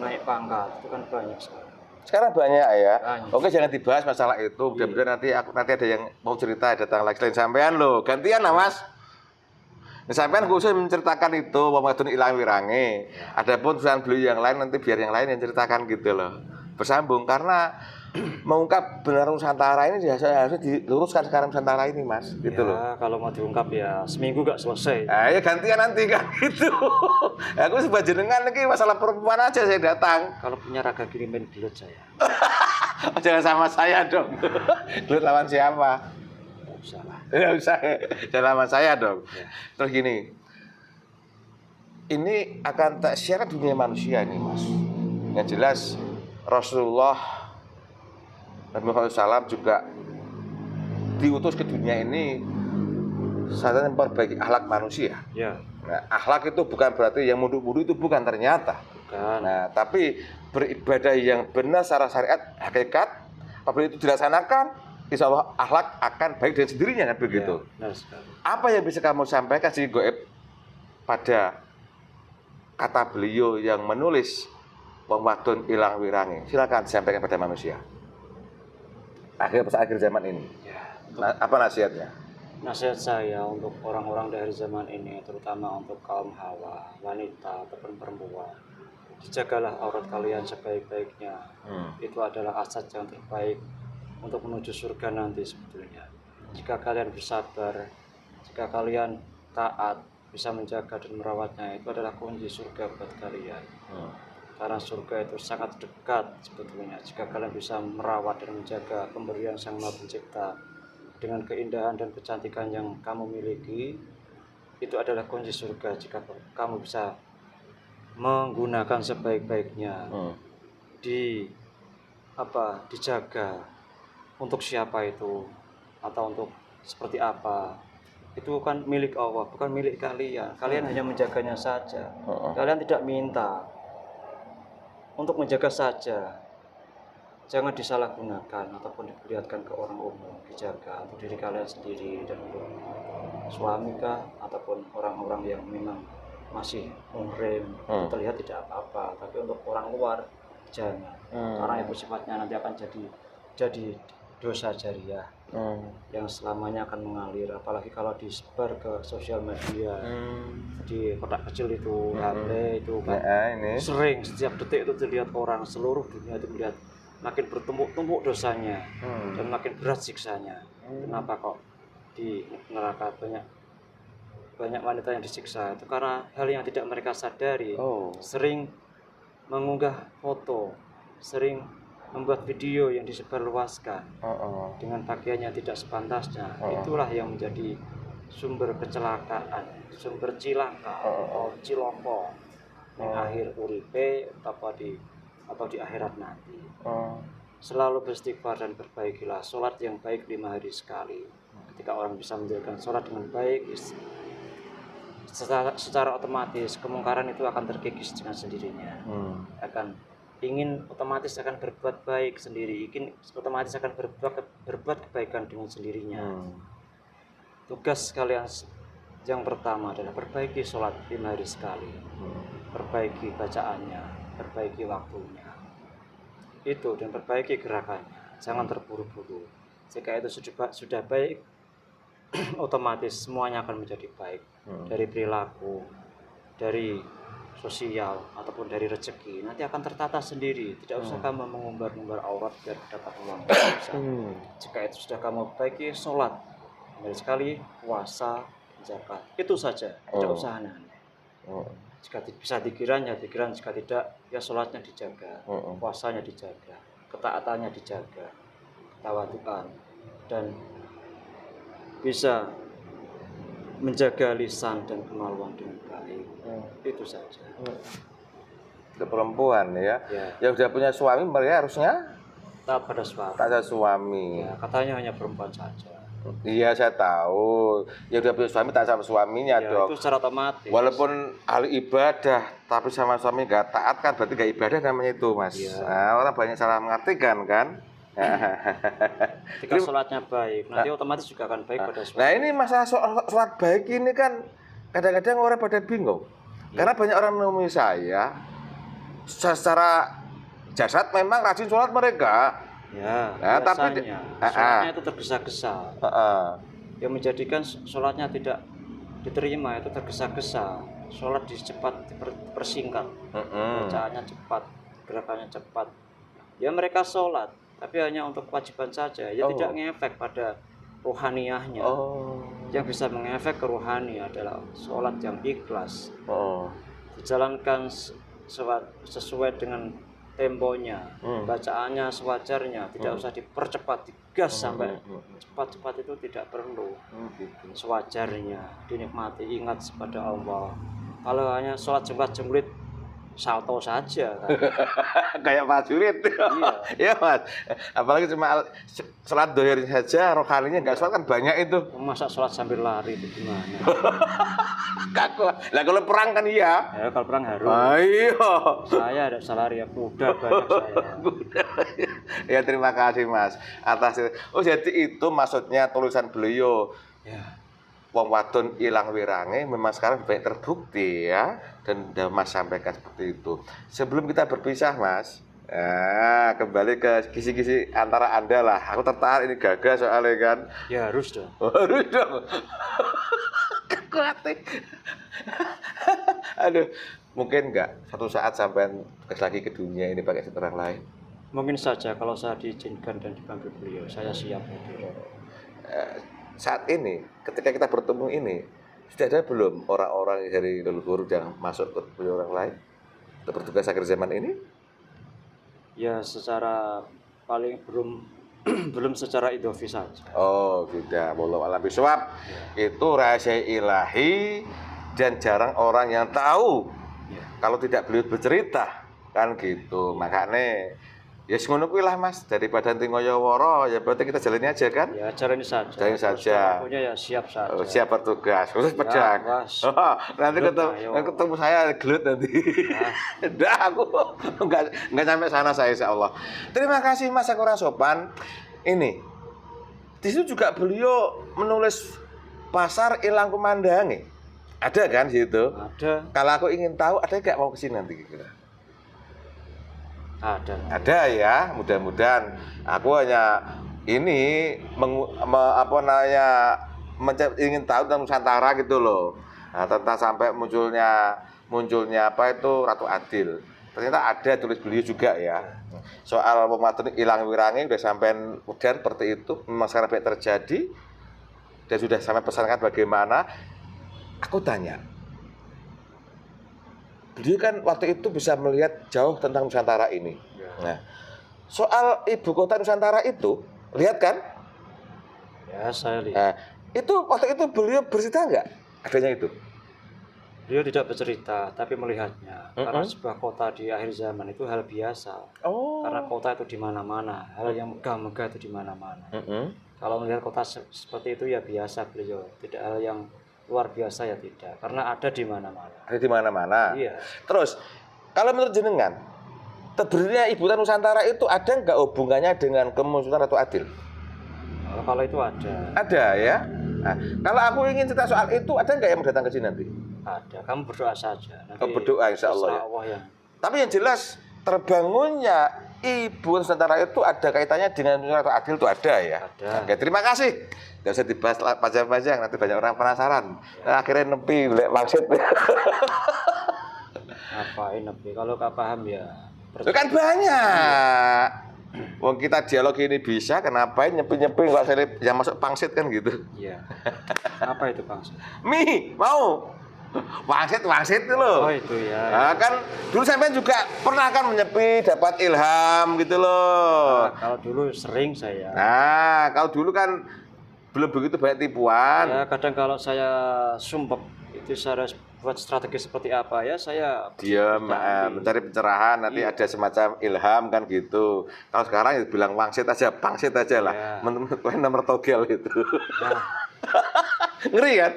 naik pangkat, itu kan banyak sekali. Sekarang banyak ya. Banyak. Oke, jangan dibahas masalah itu. Mudah-mudahan nanti ada yang mau cerita datang lagi selain sampean loh. Gantian lah Mas. Sampean khusus menceritakan itu Wamadun Ilang Wirange. Adapun tulisan beliau yang lain nanti biar yang lain yang ceritakan gitu loh. Bersambung karena mengungkap benar Nusantara ini harusnya diluruskan sekarang Nusantara ini Mas, gitu ya, loh. Kalau mau diungkap ya seminggu gak selesai. Ya gantian nanti kan gitu. Aku sebagai jenengan lagi masalah perempuan aja saya datang. Kalau punya raga gini main gelut saya. Jangan sama saya dong. Gelut lawan siapa? Gak usah lah. Gak usah. Jangan lawan saya dong. Ya. Terus gini. Ini akan tak siaran dunia manusia ini Mas. Yang jelas Rasulullah Nabi Muhammad SAW juga diutus ke dunia ini saat memperbaiki akhlak manusia. Ya. Nah, akhlak itu bukan berarti yang mundur-mundur itu bukan ternyata. Bukan. Nah, tapi beribadah yang benar secara syariat, hakikat, apabila itu dilaksanakan, insya Allah akhlak akan baik dengan sendirinya kan begitu. Ya, benar sekali. Apa yang bisa kamu sampaikan sih goib pada kata beliau yang menulis Wamadun Ilang Wirange? Silakan disampaikan pada manusia. Akhir zaman ini. Ya, Apa nasihatnya? nasihat saya untuk orang-orang dari zaman ini, terutama untuk kaum hawa, wanita ataupun perempuan, dijagalah aurat kalian sebaik-baiknya. Itu adalah aset yang terbaik untuk menuju surga nanti sebetulnya. Jika kalian bersabar, jika kalian taat, bisa menjaga dan merawatnya, itu adalah kunci surga buat kalian. Karena surga itu sangat dekat sebetulnya jika kalian bisa merawat dan menjaga pemberian Sang Maha Pencipta dengan keindahan dan kecantikan yang kamu miliki. Itu adalah kunci surga jika kamu bisa menggunakan sebaik-baiknya. Dijaga untuk siapa itu atau untuk seperti apa, itu kan milik Allah, bukan milik kalian. Kalian hanya menjaganya saja. Kalian tidak minta untuk menjaga saja, jangan disalahgunakan ataupun diperlihatkan ke orang umum. Dijaga untuk diri kalian sendiri dan untuk suami kah ataupun orang-orang yang memang masih muhrim, terlihat tidak apa-apa, tapi untuk orang luar jangan, karena itu sifatnya nanti akan jadi dosa jariah yang selamanya akan mengalir, apalagi kalau disebar ke sosial media, di kotak kecil itu, HP itu kan sering setiap detik itu dilihat orang, seluruh dunia itu melihat, makin bertumpuk-tumpuk dosanya dan makin berat siksanya. Kenapa kok di neraka banyak wanita yang disiksa? Itu karena hal yang tidak mereka sadari. Sering mengunggah foto, sering membuat video yang disebarluaskan dengan pakaian yang tidak sepantasnya. Itulah yang menjadi sumber kecelakaan, sumber cilaka atau ciloko yang akhir uripe atau di akhirat nanti. Selalu beristighfar dan perbaikilah sholat yang baik 5 hari sekali. Ketika orang bisa menjalankan sholat dengan baik, secara otomatis kemungkaran itu akan terkikis dengan sendirinya, akan ingin otomatis akan berbuat baik sendiri, ingin otomatis akan berbuat kebaikan dengan sendirinya. Tugas kalian yang pertama adalah perbaiki sholat 5 hari sekali, perbaiki bacaannya, perbaiki waktunya, itu dan perbaiki gerakannya. Jangan terburu-buru. Jika itu sudah baik, otomatis semuanya akan menjadi baik. Dari perilaku, dari sosial ataupun dari rezeki, nanti akan tertata sendiri. Tidak usah kamu mengumbar-ngumbar aurat biar dapat uang. Jika itu sudah kamu perbaiki, sholat 5 hari sekali, puasa, zakat, itu saja, tidak usah aneh-aneh. Jika bisa dikiran ya dikiran, jika tidak ya sholatnya dijaga, puasanya dijaga, ketaatannya dijaga, ketawaduan, dan bisa menjaga lisan dan kemaluan dengan baik. Itu saja. Ke perempuan ya. Yang sudah punya suami mereka harusnya taat pada suami. Tak ada suami. Ya, katanya hanya perempuan saja. Iya, saya tahu. Yang sudah punya suami tak sama suaminya, ya, dong. Itu secara otomatis. Walaupun ahli ibadah, tapi sama suami nggak taat kan berarti nggak ibadah namanya itu, Mas. Ya. Nah, orang banyak salah mengartikan kan. Jika sholatnya baik, nanti otomatis juga akan baik pada suami. Nah, ini masalah sholat baik ini kan kadang-kadang orang pada bingung. Karena banyak orang menemui saya secara jasad memang rajin sholat mereka. Ya, nah, tapi sholatnya itu tergesa-gesa. Yang menjadikan sholatnya tidak diterima itu tergesa-gesa. Sholat dipersingkat, bacaannya cepat, gerakannya cepat. Ya mereka sholat, tapi hanya untuk kewajiban saja. Ya tidak ngefek pada rohaniyahnya. Yang bisa mengefek ke rohani adalah sholat yang ikhlas. Dijalankan sesuai dengan temponya, bacaannya sewajarnya, tidak usah dipercepat, digas sampai cepat-cepat itu tidak perlu. Sewajarnya, dinikmati, ingat kepada Allah. Kalau hanya sholat jengklat-jengklit, salto saja kan. Kayak Pak Jurid. Iya. Ya, Mas. Apalagi cuma sholat dohir saja, rohaninya nggak sholat kan banyak itu. Masa sholat sambil lari itu gimana? Kaku. Lah kalau perang kan iya. Ya kalau perang harus. Ayo. Saya ada lari ya, kuda banyak saya. Ya terima kasih Mas atas. Oh jadi itu maksudnya tulisan beliau. Ya. Wong wadon ilang wirange memang sekarang banyak terbukti ya, dan Mas sampaikan seperti itu. Sebelum kita berpisah Mas, kembali ke kisi-kisi antara Anda lah. Aku tertarik ini gagah soalnya kan. Ya harus dong. Harus dong. Kekuatan. Aduh, mungkin enggak satu saat sampai lagi ke dunia ini pakai orang lain. Mungkin saja kalau saya diizinkan dan dipanggil beliau, saya siap. Saat ini, ketika kita bertemu ini, sudah ada belum orang-orang dari leluhur yang masuk ke beliau orang lain untuk bertugas akhir zaman ini? Ya, secara paling belum secara idofi saja. Oh, tidak. Wallahu a'lam bishawab. Itu rahasia ilahi dan jarang orang yang tahu. Kalau tidak beliau bercerita, kan gitu. Makanya ya ngono kuwi lah Mas, daripada nanti ngoyo-woro ya berarti kita jalani aja kan? Ya jalani saja. Jalani saja. Punya ya siap saja. Siap bertugas. Khusus pedang. Nanti ketemu saya gelut nanti. Dah aku enggak sampai sana saya insyaallah. Terima kasih Mas, aku kurang sopan. Ini di situ juga beliau menulis pasar ilang kumandange. Ada kan di situ? Ada. Kalau aku ingin tahu ada enggak mau kesini nanti kira-kira? Ada ya, mudah-mudahan. Aku hanya ini ingin tahu tentang Nusantara gitu loh. Nah, tentang sampai munculnya apa itu Ratu Adil. Ternyata ada tulis beliau juga ya. Soal pematun ilang wirange udah sampai modern seperti itu, memang sekarang banyak terjadi dan sudah sampai pesankan bagaimana. Aku tanya, beliau kan waktu itu bisa melihat jauh tentang Nusantara ini. Nah, soal ibu kota Nusantara itu, lihat kan? Ya, saya lihat. Nah, itu waktu itu beliau bercerita nggak adanya itu? Beliau tidak bercerita, tapi melihatnya. Karena sebuah kota di akhir zaman itu hal biasa. Karena kota itu di mana-mana, hal yang megah-megah itu di mana-mana. Kalau melihat kota seperti itu ya biasa beliau, tidak hal yang luar biasa ya tidak, karena ada di mana-mana. Ada di mana-mana. Iya. Terus, kalau menurut jenengan, Berdirinya Ibu Nusantara itu ada nggak hubungannya dengan kemunculan Ratu Adil? Kalau itu ada. Ada ya. Nah, kalau aku ingin cerita soal itu, ada nggak yang mau datang ke sini nanti? Ada. Kamu berdoa saja. Nanti Berdoa insya Allah ya. Allah yang... Tapi yang jelas terbangunnya Ibu Nusantara itu ada kaitannya dengan Ratu Adil itu ada ya. Ada. Oke, terima kasih. Gak usah dibahas panjang-panjang, nanti banyak orang penasaran. Nah, akhirnya nepi maksud. Ngapain nepi? Kalau nggak paham ya. Itu kan banyak. Wong kita dialog ini bisa, kenapa nyepi-nyepi nggak selip yang masuk pangsit kan gitu. Iya. Apa itu Bang? Mi, mau? Pangsit itu loh. Oh itu ya. Nah, kan dulu sampean juga pernah kan menyepi, dapat ilham gitu loh. Nah, kalau dulu sering saya. Nah, kalau dulu kan belum begitu banyak tipuan. Ya kadang kalau saya sumpek itu saya harus buat strategi seperti apa ya saya Diam, mencari pencerahan, nanti ada semacam ilham kan gitu. Kalau sekarang ya bilang pangsit aja lah. Nomor togel itu. Nah. Ngeri kan?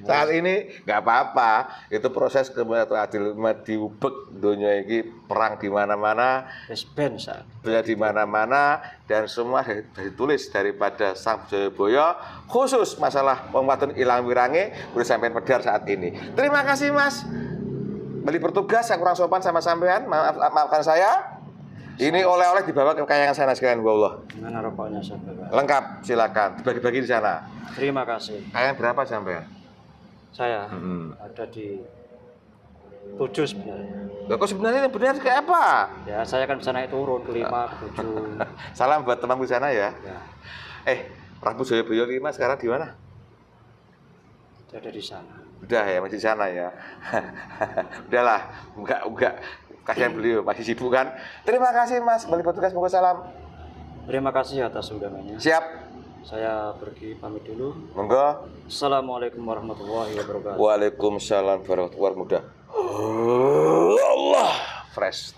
Saat ini nggak apa-apa, itu proses kemudian adil diubek dunia ini perang di mana-mana, Bangsa di mana-mana dan semua ditulis daripada Sang Jayabaya khusus masalah wong wadon ilang wirange udah sampai pedar saat ini. Terima kasih Mas. Beli bertugas yang kurang sopan sama sampean, maafkan saya. Ini oleh-oleh dibawa ke kayangan sana sekalian, Allah. Mana rokoknya saudara? Lengkap, silakan dibagi-bagi di sana. Terima kasih. Kayangan berapa sampean? Saya ada di 7 sebenarnya. Loh, kok sebenarnya yang benar kayak apa? Ya saya kan bisa naik turun ke 5, ke 7. Salam buat teman di sana ya. Ya. Prabu Jayabaya 5 sekarang di mana? Ada di sana. Udah ya, masih di sana ya. Udahlah, enggak. Kasihan beliau, masih sibuk kan. Terima kasih Mas, balik petugas, moga salam. Terima kasih atas undangannya. Siap. Saya pergi pamit dulu. Monggo. Assalamualaikum warahmatullahi wabarakatuh. Waalaikumsalam warahmatullahi wabarakatuh. Allah, fresh.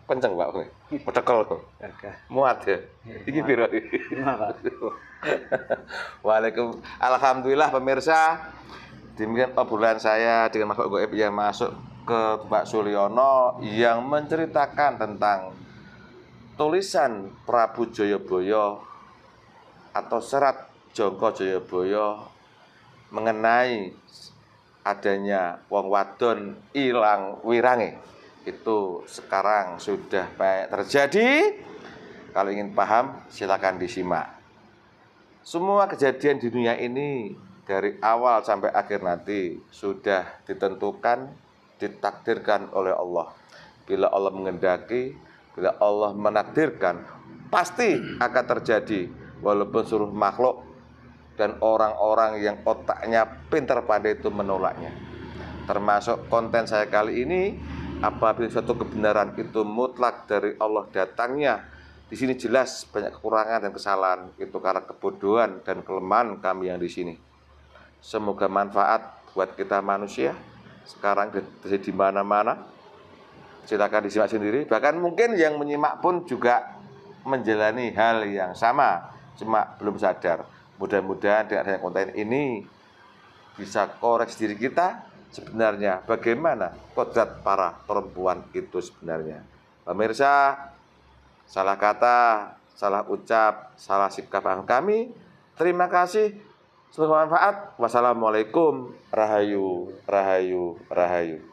Kenceng Pak. Metekel kok. Muat ya. Iki piro iki? Alhamdulillah pemirsa. Demikian obrolan saya dengan Mas Goib yang masuk ke Mbak Sulyono yang menceritakan tentang tulisan Prabu Jayabaya atau serat Jangka Jayabaya mengenai adanya wong wadon ilang wirange. Itu sekarang sudah banyak terjadi. Kalau ingin paham silakan disimak. Semua kejadian di dunia ini dari awal sampai akhir nanti sudah ditentukan, ditakdirkan oleh Allah. Bila Allah mengendaki, bila Allah menakdirkan, pasti akan terjadi walaupun seluruh makhluk dan orang-orang yang otaknya pintar pandai itu menolaknya. Termasuk konten saya kali ini, apabila suatu kebenaran itu mutlak dari Allah datangnya, di sini jelas banyak kekurangan dan kesalahan, itu karena kebodohan dan kelemahan kami yang di sini. Semoga manfaat buat kita manusia. Sekarang terjadi di mana-mana. Silakan disimak sendiri. Bahkan mungkin yang menyimak pun juga menjalani hal yang sama, cuma belum sadar. Mudah-mudahan dengan adanya konten ini bisa koreksi diri kita sebenarnya bagaimana kodrat para perempuan itu sebenarnya. Pemirsa, salah kata, salah ucap, salah sikap kami. Terima kasih. Semoga bermanfaat. Wassalamualaikum. Rahayu, rahayu, rahayu.